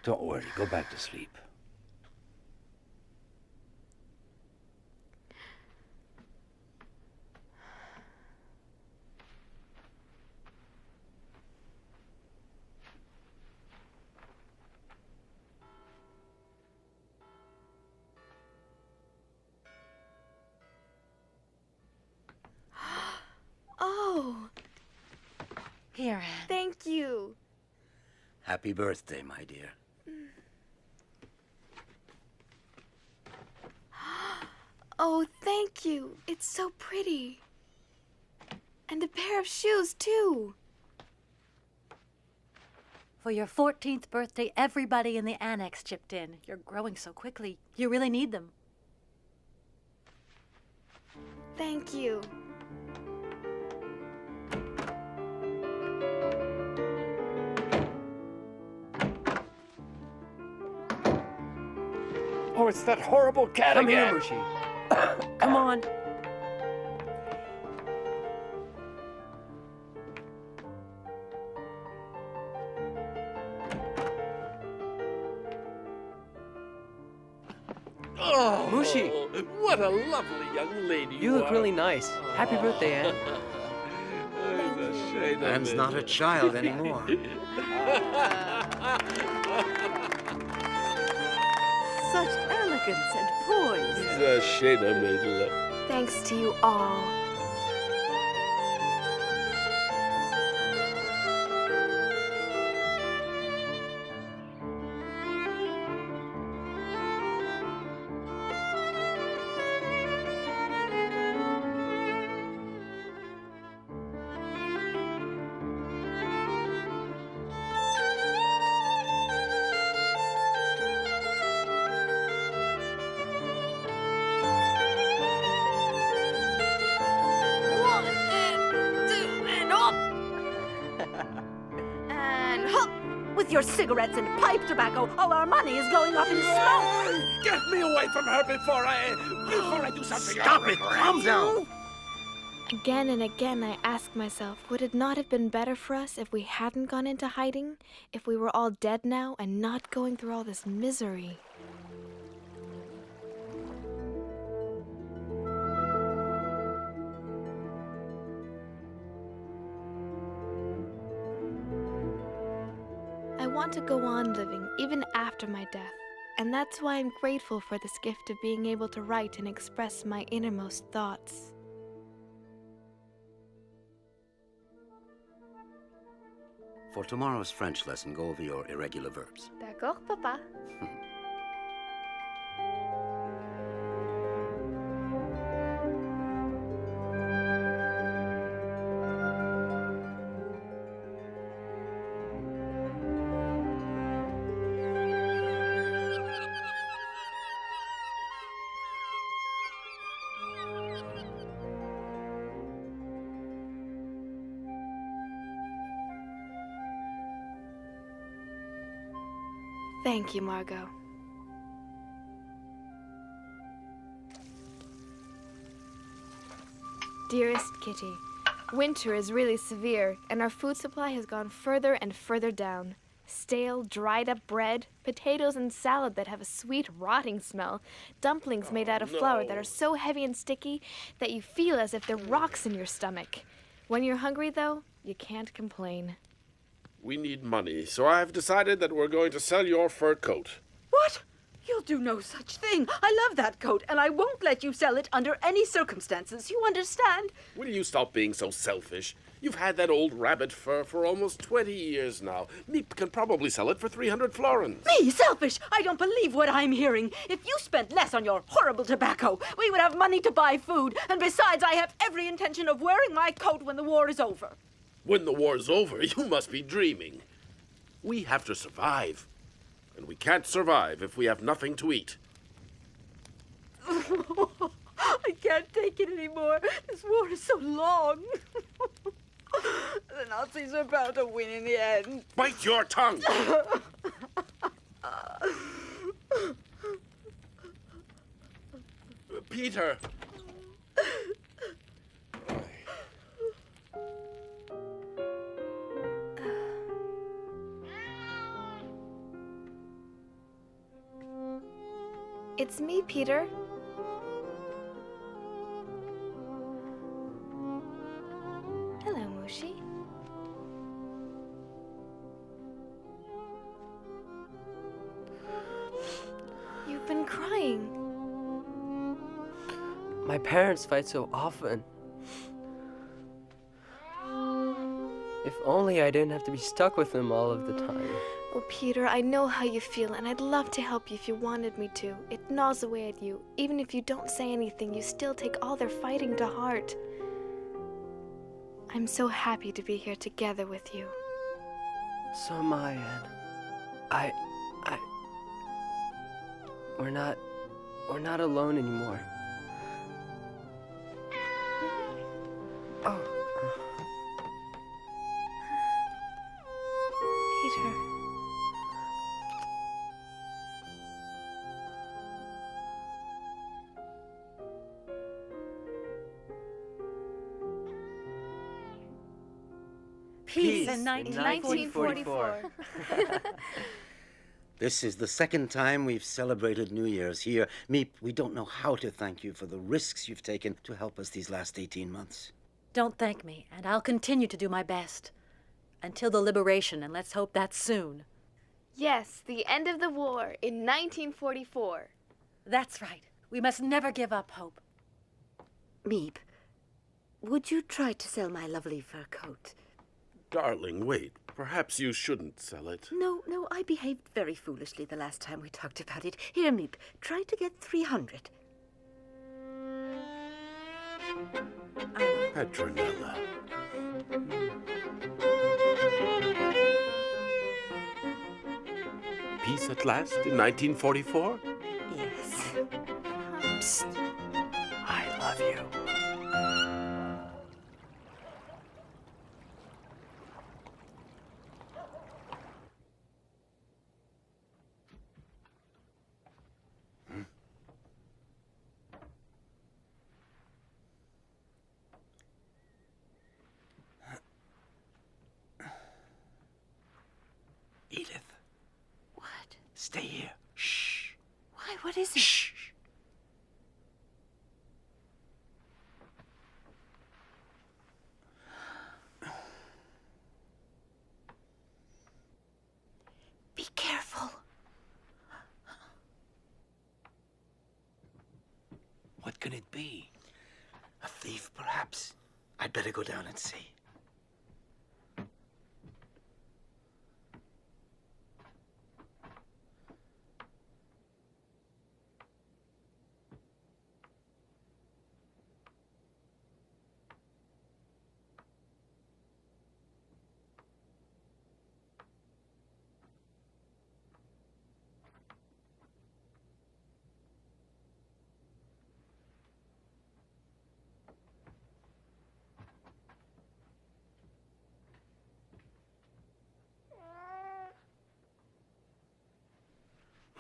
Don't worry. Go back to sleep. Oh. Here, Anne. Thank you. Happy birthday, my dear. Oh, thank you. It's so pretty. And a pair of shoes, too. For your 14th birthday, everybody in the annex chipped in. You're growing so quickly. You really need them. Thank you. Oh, it's that horrible cat Come again. here, Mushi. Come on. Oh, Mushi. What a lovely young lady You look are. really nice. Happy birthday, Anne. It's a shame of Anne's it. not a child anymore. Such elegance and poise. It's a shame I made love. Thanks to you all. your cigarettes and pipe tobacco. All our money is going up in smoke. Get me away from her before I do something. Stop it! Calm down! Again and again I ask myself, would it not have been better for us if we hadn't gone into hiding? If we were all dead now and not going through all this misery? I want to go on living even after my death, and that's why I'm grateful for this gift of being able to write and express my innermost thoughts. For tomorrow's French lesson, go over your irregular verbs. D'accord, Papa. Thank you, Margot. Dearest Kitty, winter is really severe, and our food supply has gone further and further down. Stale, dried-up bread, potatoes and salad that have a sweet, rotting smell, dumplings made out of flour that are so heavy and sticky that you feel as if they're rocks in your stomach. When you're hungry, though, you can't complain. We need money, so I've decided that we're going to sell your fur coat. What? You'll do no such thing. I love that coat, and I won't let you sell it under any circumstances. You understand? Will you stop being so selfish? You've had that old rabbit fur for almost 20 years now. Meep can probably sell it for 300 florins. Me, selfish? I don't believe what I'm hearing. If you spent less on your horrible tobacco, we would have money to buy food, and besides, I have every intention of wearing my coat when the war is over. When the war's over, you must be dreaming. We have to survive. And we can't survive if we have nothing to eat. I can't take it anymore. This war is so long. The Nazis are bound to win in the end. Bite your tongue! Peter! It's me, Peter. Hello, Mushi. You've been crying. My parents fight so often. If only I didn't have to be stuck with them all of the time. Oh, Peter, I know how you feel, and I'd love to help you if you wanted me to. It gnaws away at you. Even if you don't say anything, you still take all their fighting to heart. I'm so happy to be here together with you. So am I, Anne. We're not alone anymore. Oh. Peter. Peace in 1944. This is the second time we've celebrated New Year's here. Meep, we don't know how to thank you for the risks you've taken to help us these last 18 months. Don't thank me, and I'll continue to do my best. Until the liberation, and let's hope that's soon. Yes, the end of the war in 1944. That's right. We must never give up hope. Meep, would you try to sell my lovely fur coat? Darling, wait. Perhaps you shouldn't sell it. No, I behaved very foolishly the last time we talked about it. Here, Meep, try to get 300. Petronella. Peace at last in 1944? Yes. Psst. I love you. Stay here. Shh. Why? What is it? Shh. Be careful. What could it be? A thief, perhaps. I'd better go down and see.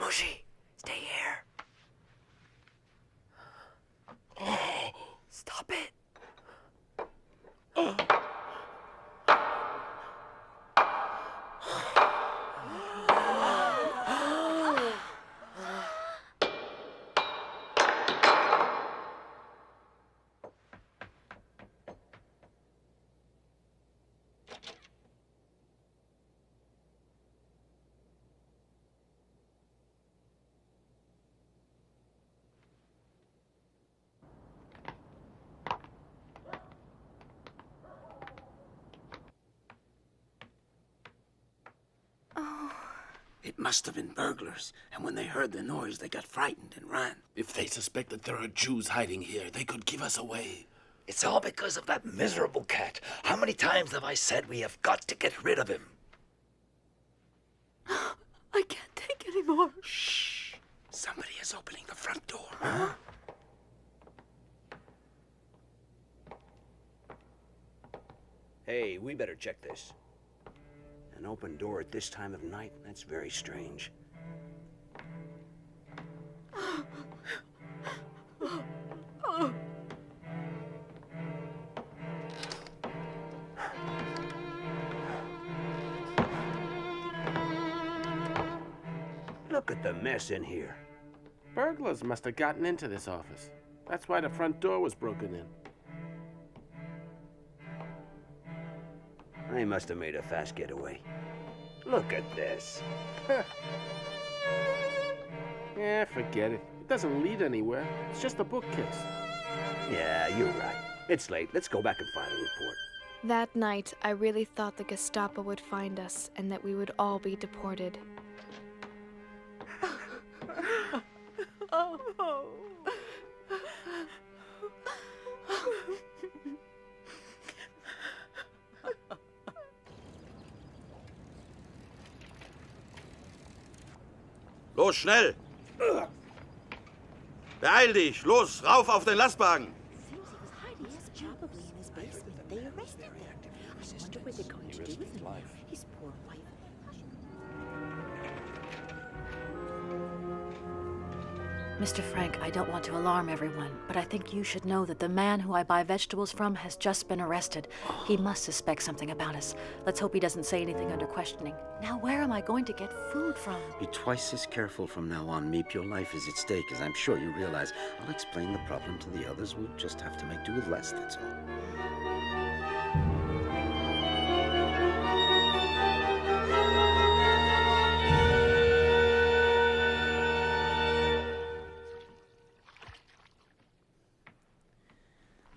Mushy, stay here. Stop it. It must have been burglars, and when they heard the noise, they got frightened and ran. If they suspect that there are Jews hiding here, they could give us away. It's all because of that miserable cat. How many times have I said we have got to get rid of him? I can't take any more. Shh. Somebody is opening the front door. Huh? Hey, we better check this. An open door at this time of night? That's very strange. Look at the mess in here. Burglars must have gotten into this office. That's why the front door was broken in. They must have made a fast getaway. Look at this. Yeah, forget it. It doesn't lead anywhere. It's just a bookcase. Yeah, you're right. It's late. Let's go back and file a report. That night, I really thought the Gestapo would find us and that we would all be deported. Los, schnell! Beeil dich! Los, rauf auf den Lastwagen! Yes, probably in his basement. They arrested him. I wonder what they're going to do with him. His poor wife. Mr. Frank, I don't want to alarm everyone, but I think you should know that the man who I buy vegetables from has just been arrested. He must suspect something about us. Let's hope he doesn't say anything under questioning. Now, where am I going to get food from? Be twice as careful from now on, Meep. Your life is at stake, as I'm sure you realize. I'll explain the problem to the others. We'll just have to make do with less, that's all.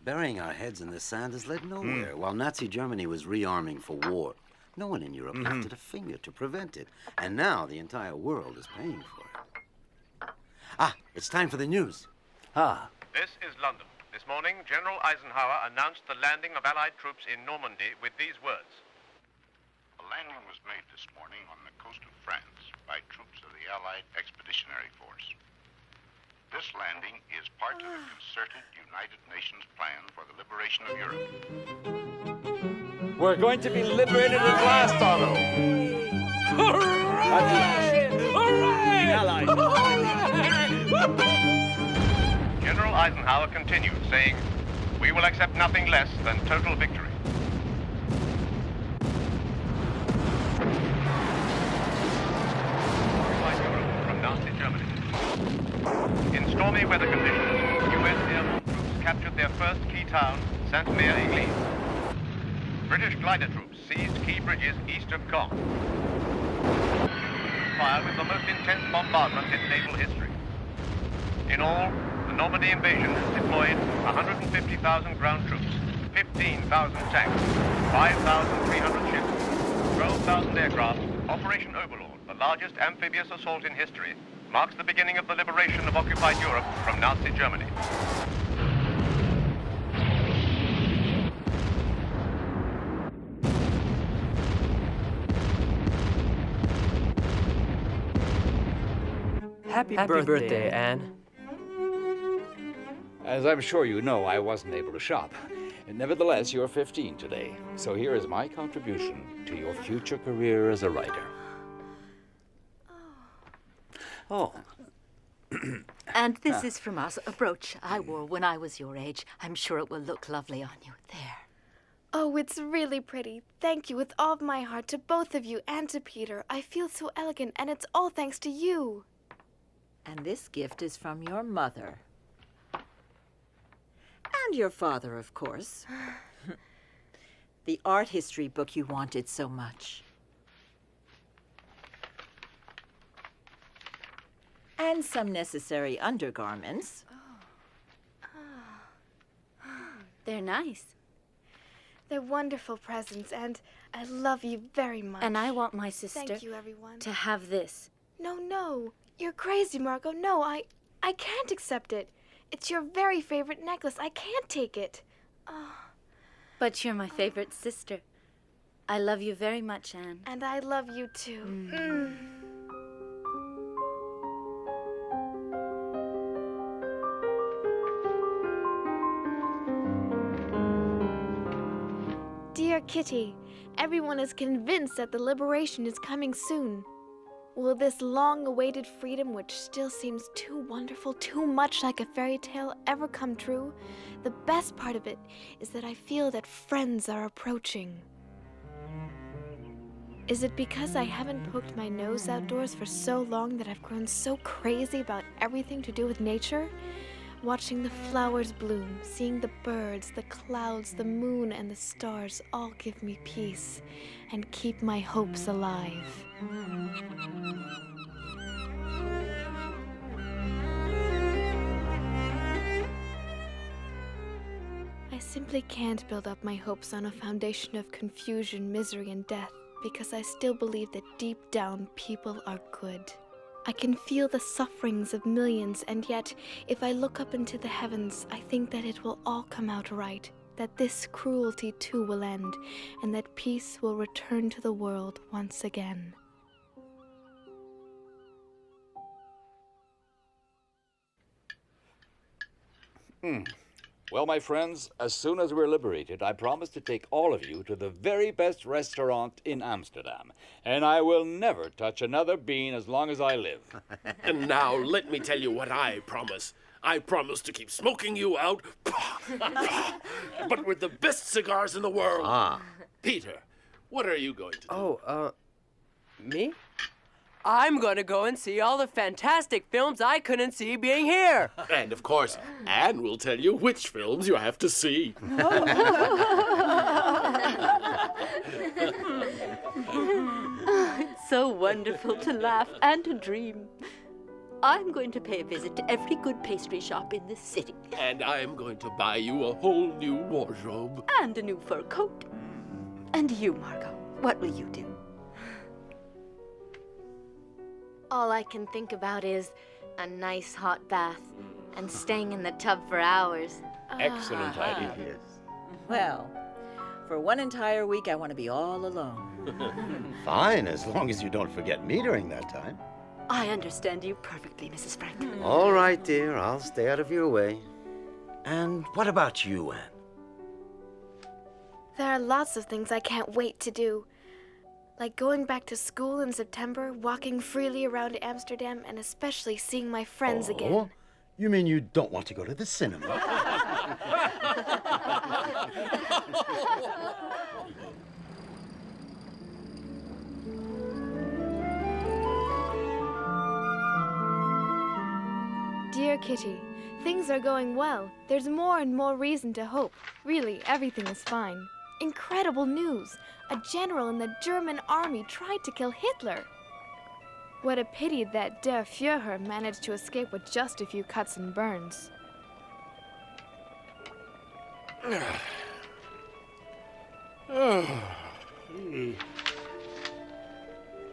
Burying our heads in the sand has led nowhere. While Nazi Germany was rearming for war, no one in Europe lifted a finger to prevent it. And now the entire world is paying for it. Ah, it's time for the news. This is London. This morning, General Eisenhower announced the landing of Allied troops in Normandy with these words. A landing was made this morning on the coast of France by troops of the Allied Expeditionary Force. This landing is part of the concerted United Nations plan for the liberation of Europe. We're going to be liberated at last, Otto. Hooray! Hooray! General Eisenhower continued, saying, "We will accept nothing less than total victory." Europe stormy weather conditions, U.S. airborne troops captured their first key town, Sainte-Mère-Église. British glider troops seized key bridges east of Caen. Fire with the most intense bombardment in naval history. In all, the Normandy invasion has deployed 150,000 ground troops, 15,000 tanks, 5,300 ships, 12,000 aircraft. Operation Overlord, the largest amphibious assault in history, marks the beginning of the liberation of occupied Europe from Nazi Germany. Happy birthday, Anne. As I'm sure you know, I wasn't able to shop. Nevertheless, you're 15 today, so here is my contribution to your future career as a writer. Oh. And this is from us, a brooch I wore when I was your age. I'm sure it will look lovely on you. There. Oh, it's really pretty. Thank you with all of my heart to both of you and to Peter. I feel so elegant, and it's all thanks to you. And this gift is from your mother. And your father, of course. The art history book you wanted so much. And some necessary undergarments. They're nice. They're wonderful presents, and I love you very much. And I want my sister Thank you, everyone. to have this. No. You're crazy, Margot. No, I can't accept it. It's your very favorite necklace. I can't take it. But you're my favorite sister. I love you very much, Anne. And I love you too. Dear Kitty, everyone is convinced that the liberation is coming soon. Will this long-awaited freedom, which still seems too wonderful, too much like a fairy tale, ever come true? The best part of it is that I feel that friends are approaching. Is it because I haven't poked my nose outdoors for so long that I've grown so crazy about everything to do with nature? Watching the flowers bloom, seeing the birds, the clouds, the moon, and the stars all give me peace and keep my hopes alive. I simply can't build up my hopes on a foundation of confusion, misery, and death, because I still believe that deep down people are good. I can feel the sufferings of millions, and yet, if I look up into the heavens, I think that it will all come out right, that this cruelty too will end, and that peace will return to the world once again. Well, my friends, as soon as we're liberated, I promise to take all of you to the very best restaurant in Amsterdam. And I will never touch another bean as long as I live. And now let me tell you what I promise. I promise to keep smoking you out, but with the best cigars in the world. Peter, what are you going to do? Me? I'm gonna go and see all the fantastic films I couldn't see being here. And of course, Anne will tell you which films you have to see. It's so wonderful to laugh and to dream. I'm going to pay a visit to every good pastry shop in this city. And I am going to buy you a whole new wardrobe. And a new fur coat. And you, Margot, what will you do? All I can think about is a nice hot bath and staying in the tub for hours. Excellent idea. Well, for one entire week, I want to be all alone. Fine, as long as you don't forget me during that time. I understand you perfectly, Mrs. Frank. All right, dear, I'll stay out of your way. And what about you, Anne? There are lots of things I can't wait to do. Like going back to school in September, walking freely around Amsterdam, and especially seeing my friends again. You mean you don't want to go to the cinema? Dear Dear Kitty, things are going well. There's more and more reason to hope. Really, everything is fine. Incredible news! A general in the German army tried to kill Hitler. What a pity that Der Führer managed to escape with just a few cuts and burns.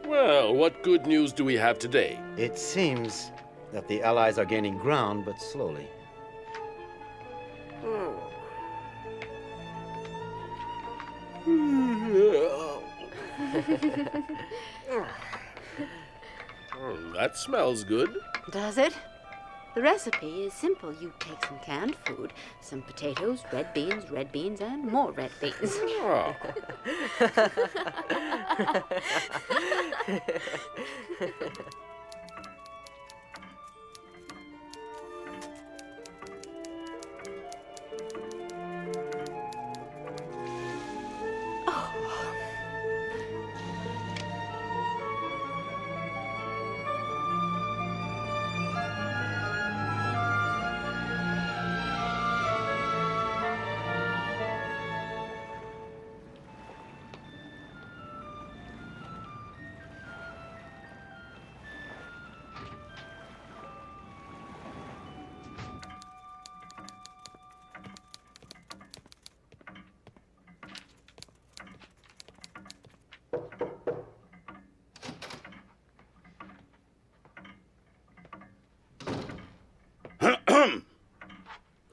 Well, what good news do we have today? It seems that the Allies are gaining ground, but slowly. That smells good. Does it? The recipe is simple. You take some canned food, some potatoes, red beans, and more red beans. Oh.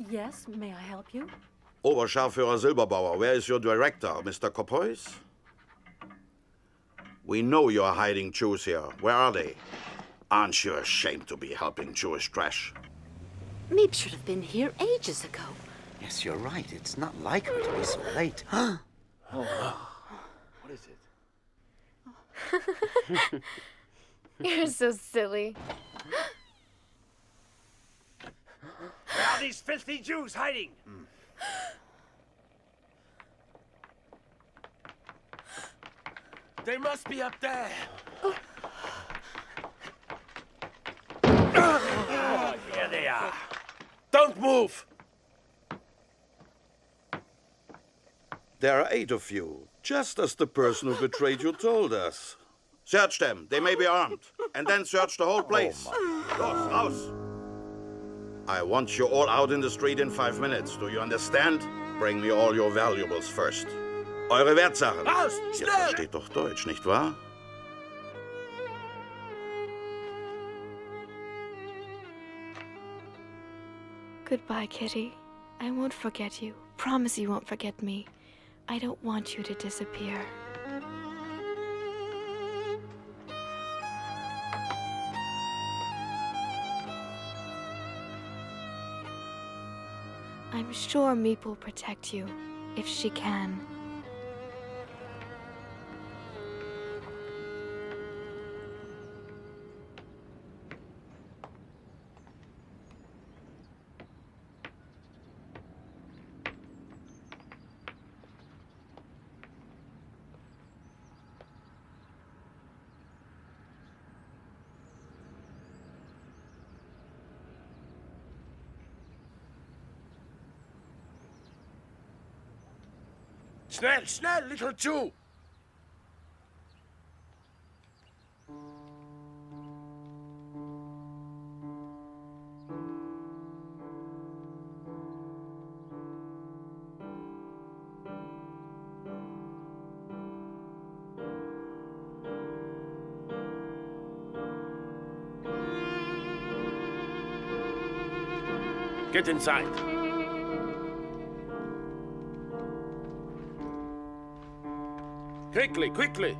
Yes, may I help you? Oberscharführer Silberbauer, where is your director, Mr. Kopois? We know you're hiding Jews here. Where are they? Aren't you ashamed to be helping Jewish trash? Meep should have been here ages ago. Yes, you're right. It's not like her to be so late. What is it? You're so silly. Where are these filthy Jews hiding? They must be up there. Oh, here they are. Don't move! There are 8 of you, just as the person who betrayed you told us. Search them. They may be armed. And then search the whole place. Los, raus! I want you all out in the street in 5 minutes. Do you understand? Bring me all your valuables first. Eure Wertsachen. Raus! Ihr Schnell! versteht doch Deutsch, nicht wahr? Goodbye, Kitty. I won't forget you. Promise you won't forget me. I don't want you to disappear. I'm sure Meep will protect you, if she can. Schnell, schnell, little Jew! Get inside. Quickly, quickly!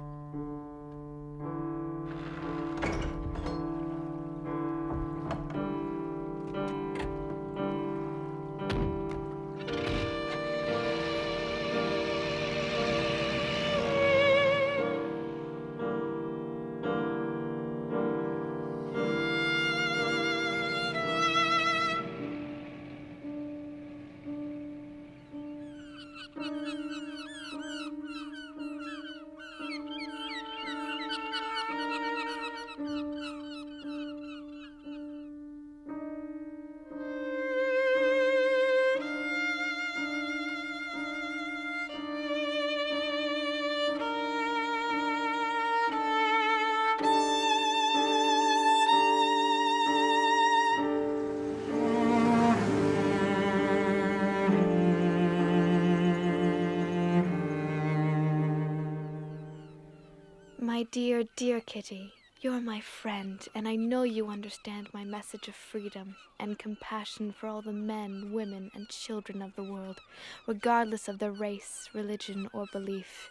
My dear, dear Kitty, you're my friend, and I know you understand my message of freedom and compassion for all the men, women, and children of the world, regardless of their race, religion, or belief.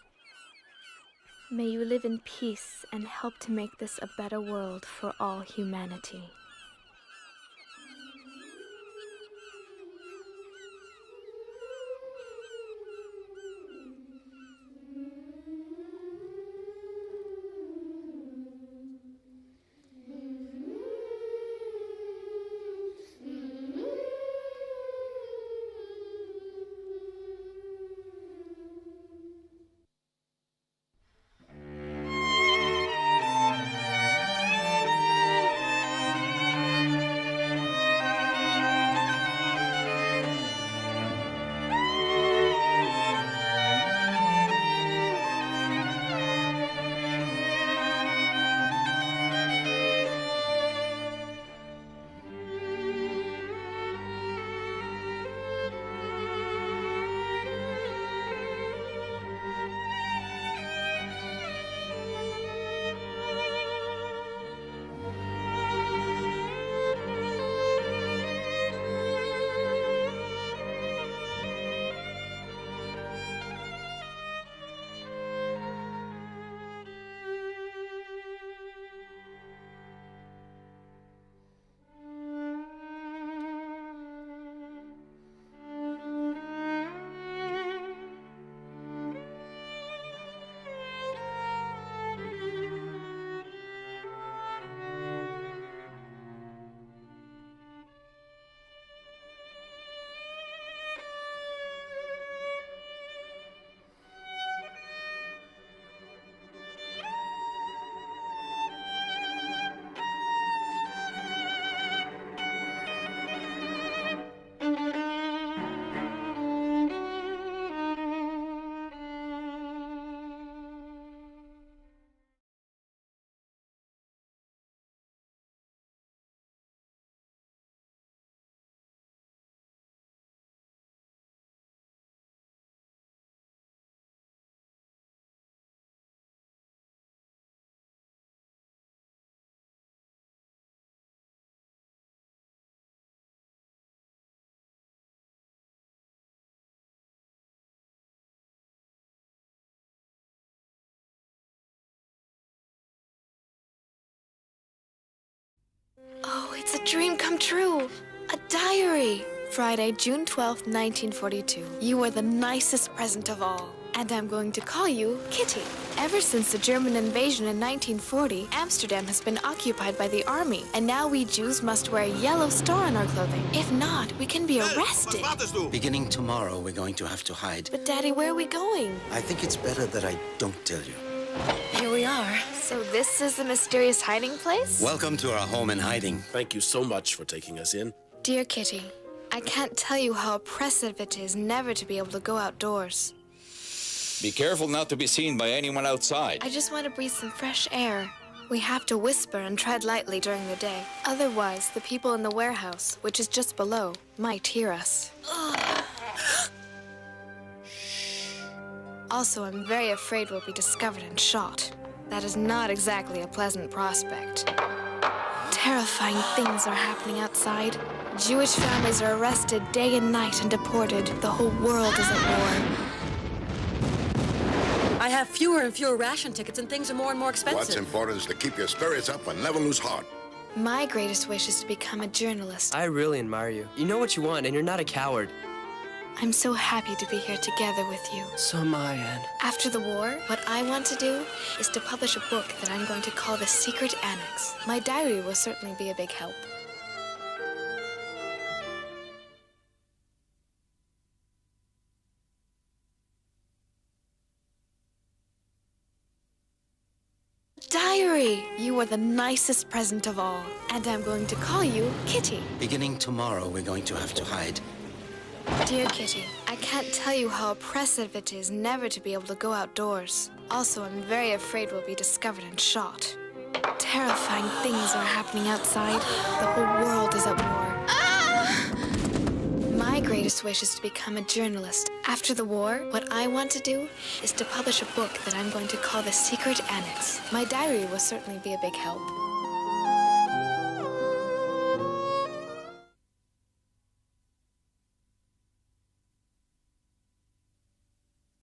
May you live in peace and help to make this a better world for all humanity. Oh, it's a dream come true. A diary. Friday, June 12th, 1942. You are the nicest present of all. And I'm going to call you Kitty. Ever since the German invasion in 1940, Amsterdam has been occupied by the army. And now we Jews must wear a yellow star on our clothing. If not, we can be arrested. Beginning tomorrow, we're going to have to hide. But Daddy, where are we going? I think it's better that I don't tell you. Here we are. So this is the mysterious hiding place? Welcome to our home in hiding. Thank you so much for taking us in. Dear Kitty, I can't tell you how oppressive it is never to be able to go outdoors. Be careful not to be seen by anyone outside. I just want to breathe some fresh air. We have to whisper and tread lightly during the day. Otherwise, the people in the warehouse, which is just below, might hear us. Also, I'm very afraid we'll be discovered and shot. That is not exactly a pleasant prospect. Terrifying things are happening outside. Jewish families are arrested day and night and deported. The whole world is at war. I have fewer and fewer ration tickets, and things are more and more expensive. What's important is to keep your spirits up and never lose heart. My greatest wish is to become a journalist. I really admire you. You know what you want, and you're not a coward. I'm so happy to be here together with you. So am I, Anne. After the war, what I want to do is to publish a book that I'm going to call The Secret Annex. My diary will certainly be a big help. Diary! You are the nicest present of all. And I'm going to call you Kitty. Beginning tomorrow, we're going to have to hide. Dear Kitty, I can't tell you how oppressive it is never to be able to go outdoors. Also, I'm very afraid we'll be discovered and shot. Terrifying things are happening outside. The whole world is at war. My greatest wish is to become a journalist. After the war, what I want to do is to publish a book that I'm going to call The Secret Annex. My diary will certainly be a big help.